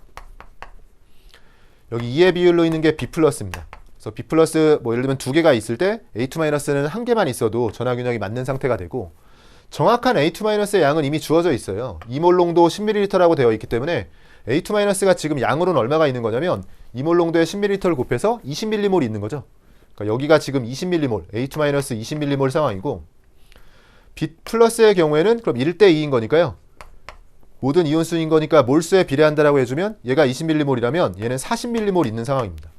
A: 여기 2의 비율로 있는 게 B 플러스입니다. 그래서 B 플러스 뭐 예를 들면 2개가 있을 때 A2-는 1개만 있어도 전하 균형이 맞는 상태가 되고 정확한 A2-의 양은 이미 주어져 있어요. 2몰 농도 10ml라고 되어 있기 때문에 A2-가 지금 양으로는 얼마가 있는 거냐면 이몰 농도에 10ml를 곱해서 20mm몰이 있는 거죠. 그러니까 여기가 지금 20mm몰, A2-20mm몰 상황이고 B 플러스의 경우에는 그럼 1대2인 거니까요. 모든 이온수인 거니까 몰수에 비례한다라고 해주면 얘가 20mm몰이라면 얘는 40mm몰 있는 상황입니다.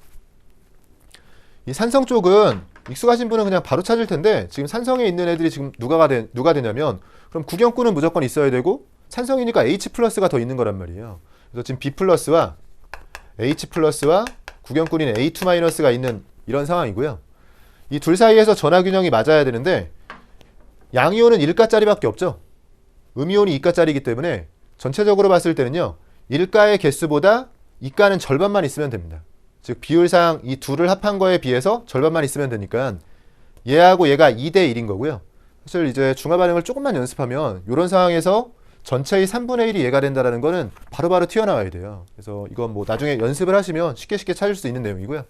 A: 이 산성 쪽은 익숙하신 분은 그냥 바로 찾을 텐데 지금 산성에 있는 애들이 지금 누가 되냐면 그럼 구경꾼은 무조건 있어야 되고 산성이니까 H 플러스가 더 있는 거란 말이에요. 그래서 지금 B 플러스와 H 플러스와 구경꾼인 A2 마이너스가 있는 이런 상황이고요. 이 둘 사이에서 전화균형이 맞아야 되는데 양이온은 1가짜리밖에 없죠. 음이온이 2가짜리이기 때문에 전체적으로 봤을 때는요. 1가의 개수보다 2가는 절반만 있으면 됩니다. 즉 비율상 이 둘을 합한 거에 비해서 절반만 있으면 되니까 얘하고 얘가 2대1인 거고요. 사실 이제 중화 반응을 조금만 연습하면 이런 상황에서 전체의 3분의 1이 얘가 된다는 거는 바로바로 튀어나와야 돼요. 그래서 이건 뭐 나중에 연습을 하시면 쉽게 찾을 수 있는 내용이고요.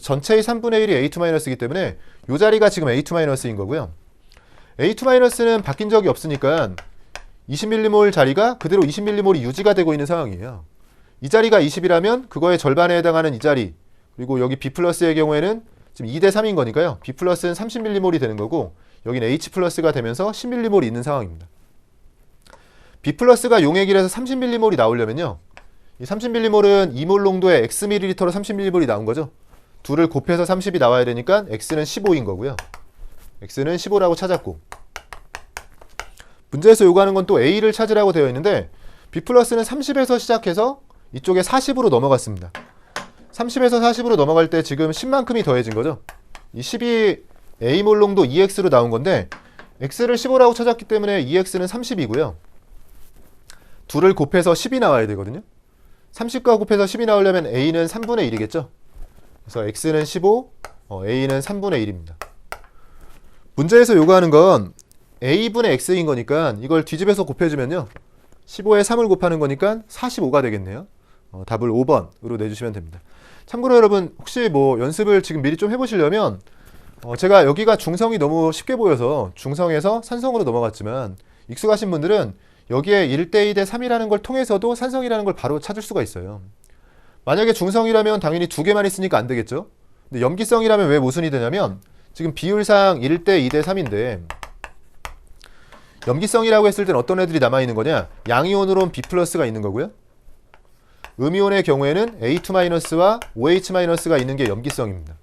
A: 전체의 3분의 1이 A2-이기 때문에 이 자리가 지금 A2-인 거고요. A2-는 바뀐 적이 없으니까 20mm몰 자리가 그대로 20mm몰이 유지가 되고 있는 상황이에요. 이 자리가 20이라면 그거의 절반에 해당하는 이 자리, 그리고 여기 B 플러스의 경우에는 지금 2대3인 거니까요. B 플러스는 30mm몰이 되는 거고 여기는 H 플러스가 되면서 10mm몰이 있는 상황입니다. B 플러스가 용의 길에서 30mm몰이 나오려면요. 이 30mm몰은 이몰 농도의 Xml로 30mm몰이 나온 거죠. 둘을 곱해서 30이 나와야 되니까 X는 15인 거고요. X는 15라고 찾았고 문제에서 요구하는 건 또 A를 찾으라고 되어 있는데 B 플러스는 30에서 시작해서 이쪽에 40으로 넘어갔습니다. 30에서 40으로 넘어갈 때 지금 10만큼이 더해진 거죠. 이 10이 A몰 농도 2X로 나온 건데 X를 15라고 찾았기 때문에 2X는 30이고요. 둘을 곱해서 10이 나와야 되거든요. 30과 곱해서 10이 나오려면 A는 3분의 1이겠죠. 그래서 X는 15, A는 3분의 1입니다. 문제에서 요구하는 건 A분의 X인 거니까 이걸 뒤집어서 곱해주면요. 15에 3을 곱하는 거니까 45가 되겠네요. 답을 5번으로 내주시면 됩니다. 참고로 여러분 혹시 뭐 연습을 지금 미리 좀 해보시려면 제가 여기가 중성이 너무 쉽게 보여서 중성에서 산성으로 넘어갔지만 익숙하신 분들은 여기에 1대 2대 3이라는 걸 통해서도 산성이라는 걸 바로 찾을 수가 있어요. 만약에 중성이라면 당연히 두 개만 있으니까 안 되겠죠. 근데 염기성이라면 왜 모순이 되냐면 지금 비율상 1대 2대 3인데 염기성이라고 했을 땐 어떤 애들이 남아있는 거냐? 양이온으로는 B 플러스가 있는 거고요. 음이온의 경우에는 A2-와 OH-가 있는 게 염기성입니다.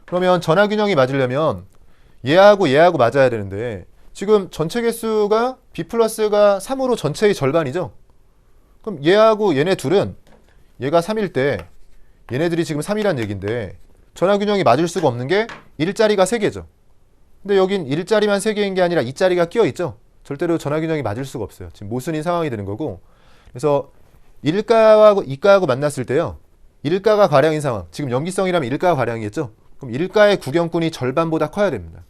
A: 그러면 전화균형이 맞으려면 얘하고 얘하고 맞아야 되는데 지금 전체 개수가 B 플러스가 3으로 전체의 절반이죠. 그럼 얘하고 얘네 둘은 얘가 3일 때 얘네들이 지금 3이란 얘기인데 전화균형이 맞을 수가 없는 게 1자리가 3개죠. 근데 여긴 1자리만 3개인 게 아니라 2자리가 끼어있죠. 절대로 전화균형이 맞을 수가 없어요. 지금 모순인 상황이 되는 거고 그래서 1가하고 2가하고 만났을 때요. 1가가 과량인 상황. 지금 염기성이라면 1가가 과량이겠죠. 그럼 1가의 구경꾼이 절반보다 커야 됩니다.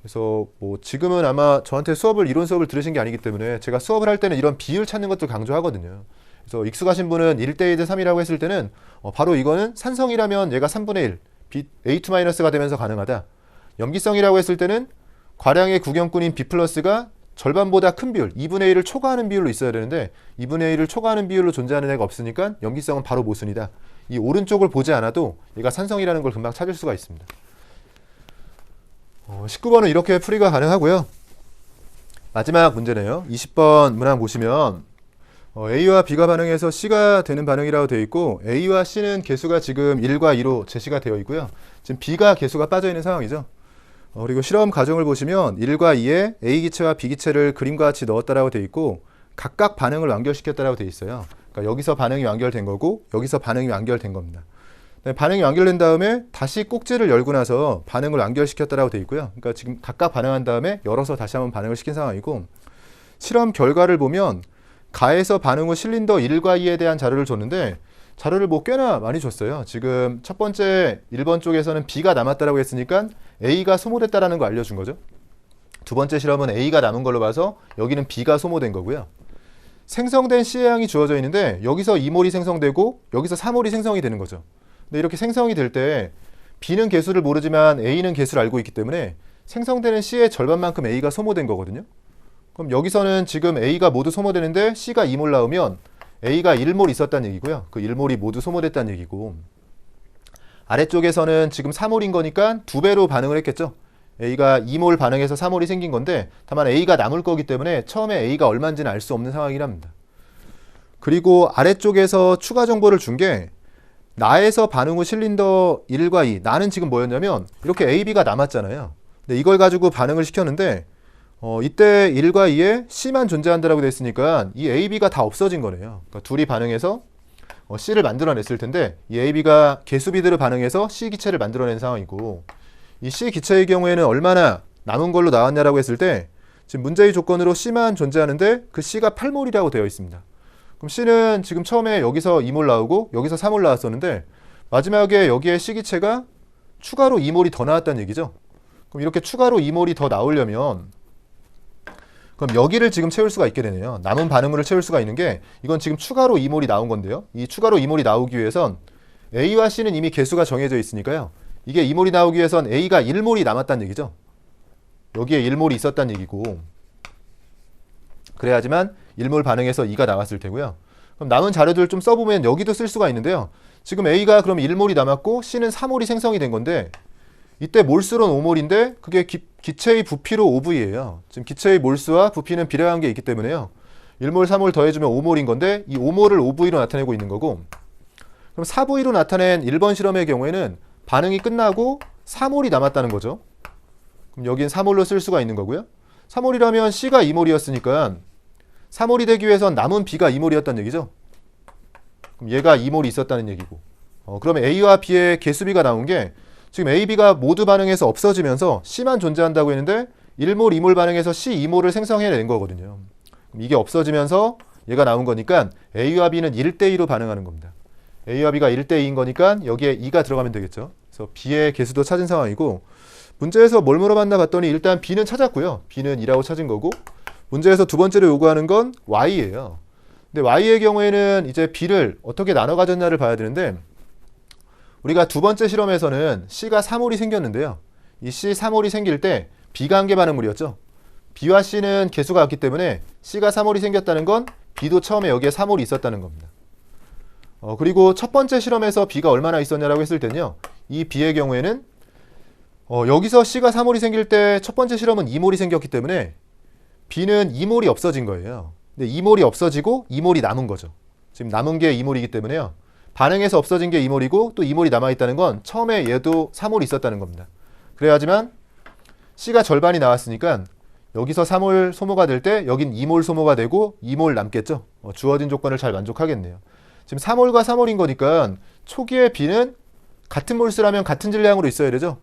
A: 그래서 뭐 지금은 아마 저한테 이론 수업을 들으신 게 아니기 때문에 제가 수업을 할 때는 이런 비율 찾는 것도 강조하거든요. 그래서 익숙하신 분은 1대 2대 3이라고 했을 때는 바로 이거는 산성이라면 얘가 3분의 1, A2-가 되면서 가능하다. 염기성이라고 했을 때는 과량의 구경꾼인 B 플러스가 절반보다 큰 비율, 2분의 1을 초과하는 비율로 있어야 되는데 2분의 1을 초과하는 비율로 존재하는 애가 없으니까 염기성은 바로 모순이다. 이 오른쪽을 보지 않아도 얘가 산성이라는 걸 금방 찾을 수가 있습니다. 19번은 이렇게 풀이가 가능하고요. 마지막 문제네요. 20번 문항 보시면 A와 B가 반응해서 C가 되는 반응이라고 되어 있고 A와 C는 개수가 지금 1과 2로 제시가 되어 있고요. 지금 B가 개수가 빠져 있는 상황이죠. 그리고 실험 과정을 보시면 1과 2에 A기체와 B기체를 그림과 같이 넣었다라고 되어 있고 각각 반응을 완결시켰다라고 되어 있어요. 그러니까 여기서 반응이 완결된 거고 여기서 반응이 완결된 겁니다. 반응이 완결된 다음에 다시 꼭지를 열고 나서 반응을 완결시켰다라고 되어 있고요. 그러니까 지금 각각 반응한 다음에 열어서 다시 한번 반응을 시킨 상황이고 실험 결과를 보면 가에서 반응 후 실린더 1과 2에 대한 자료를 줬는데 자료를 뭐 꽤나 많이 줬어요. 지금 첫 번째 1번 쪽에서는 B가 남았다라고 했으니까 A가 소모됐다라는 거 알려준 거죠. 두 번째 실험은 A가 남은 걸로 봐서 여기는 B가 소모된 거고요. 생성된 C의 양이 주어져 있는데 여기서 2몰이 생성되고 여기서 4몰이 생성이 되는 거죠. 근데 이렇게 생성이 될 때 B는 개수를 모르지만 A는 개수를 알고 있기 때문에 생성되는 C의 절반만큼 A가 소모된 거거든요. 그럼 여기서는 지금 A가 모두 소모되는데 C가 2몰 나오면 A가 1몰 있었다는 얘기고요. 그 1몰이 모두 소모됐다는 얘기고, 아래쪽에서는 지금 3몰인 거니까 2배로 반응을 했겠죠. A가 2몰 반응해서 3몰이 생긴 건데, 다만 A가 남을 거기 때문에 처음에 A가 얼마인지는 알 수 없는 상황이랍니다. 그리고 아래쪽에서 추가 정보를 준 게 나에서 반응 후 실린더 1과 2, 나는 지금 뭐였냐면 이렇게 A, B가 남았잖아요. 근데 이걸 가지고 반응을 시켰는데 이때 1과 2에 C만 존재한다라고 돼 있으니까 이 A, B가 다 없어진 거네요. 그러니까 둘이 반응해서 C를 만들어냈을 텐데 이 A, B가 개수비들을 반응해서 C 기체를 만들어낸 상황이고, 이 C 기체의 경우에는 얼마나 남은 걸로 나왔냐라고 했을 때 지금 문제의 조건으로 C만 존재하는데 그 C가 8몰이라고 되어 있습니다. 그럼 C는 지금 처음에 여기서 2몰 나오고 여기서 3몰 나왔었는데 마지막에 여기에 C 기체가 추가로 2몰이 더 나왔다는 얘기죠. 그럼 이렇게 추가로 2몰이 더 나오려면 그럼 여기를 지금 채울 수가 있게 되네요. 남은 반응물을 채울 수가 있는 게 이건 지금 추가로 2몰이 나온 건데요. 이 추가로 2몰이 나오기 위해선 A와 C는 이미 개수가 정해져 있으니까요. 이게 2몰이 나오기 위해선 A가 1몰이 남았다는 얘기죠. 여기에 1몰이 있었다는 얘기고, 그래야지만 1몰 반응해서 2가 나왔을 테고요. 그럼 남은 자료들을 좀 써보면 여기도 쓸 수가 있는데요. 지금 A가 그럼 1몰이 남았고 C는 3몰이 생성이 된 건데 이때 몰수로는 5몰인데 그게 기체의 부피로 5V예요. 지금 기체의 몰수와 부피는 비례한 게 있기 때문에요. 1몰, 3몰 더해주면 5몰인 건데 이 5몰을 5V로 나타내고 있는 거고, 그럼 4V로 나타낸 1번 실험의 경우에는 반응이 끝나고 4몰이 남았다는 거죠. 그럼 여긴 4몰로 쓸 수가 있는 거고요. 3몰이라면 C가 2몰이었으니까 3몰이 되기 위해선 남은 B가 2몰이었다는 얘기죠. 그럼 얘가 2몰이 있었다는 얘기고, 그러면 A와 B의 개수비가 나온 게 지금 A, B가 모두 반응해서 없어지면서 C만 존재한다고 했는데 1몰, 2몰 반응해서 C 2몰을 생성해낸 거거든요. 그럼 이게 없어지면서 얘가 나온 거니까 A와 B는 1대2로 반응하는 겁니다. A와 B가 1대2인 거니까 여기에 2가 들어가면 되겠죠. 그래서 B의 개수도 찾은 상황이고, 문제에서 뭘 물어봤나 봤더니 일단 B는 찾았고요. B는 2라고 찾은 거고, 문제에서 두 번째로 요구하는 건 Y예요. 근데 Y의 경우에는 이제 B를 어떻게 나눠 가졌냐를 봐야 되는데, 우리가 두 번째 실험에서는 C가 3몰이 생겼는데요. 이 C 3몰이 생길 때 B가 한계 반응물이었죠. B와 C는 개수가 같기 때문에 C가 3몰이 생겼다는 건 B도 처음에 여기에 3몰이 있었다는 겁니다. 그리고 첫 번째 실험에서 B가 얼마나 있었냐라고 했을 때는요. 이 B의 경우에는 여기서 C가 3몰이 생길 때 첫 번째 실험은 2몰이 생겼기 때문에 B는 2몰이 없어진 거예요. 근데 2몰이 없어지고 2몰이 남은 거죠. 지금 남은 게 2몰이기 때문에요. 반응해서 없어진 게 2몰이고 또 2몰이 남아있다는 건 처음에 얘도 3몰이 있었다는 겁니다. 그래야지만 C가 절반이 나왔으니까 여기서 3몰 소모가 될 때 여긴 2몰 소모가 되고 2몰 남겠죠. 주어진 조건을 잘 만족하겠네요. 지금 3몰과 3몰인 거니까 초기에 B는 같은 몰수라면 같은 질량으로 있어야 되죠.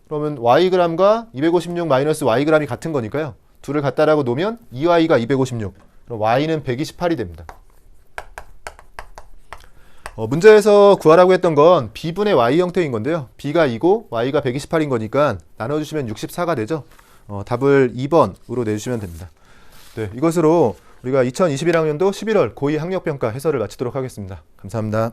A: 그러면 Yg과 256 마이너스 Yg이 같은 거니까요. 둘을 갖다라고 놓으면 2Y가 256, 그럼 Y는 128이 됩니다. 문제에서 구하라고 했던 건 B분의 Y 형태인 건데요. B가 2고 Y가 128인 거니까 나눠주시면 64가 되죠. 답을 2번으로 내주시면 됩니다. 네, 이것으로 우리가 2021학년도 11월 고2 학력평가 해설을 마치도록 하겠습니다. 감사합니다.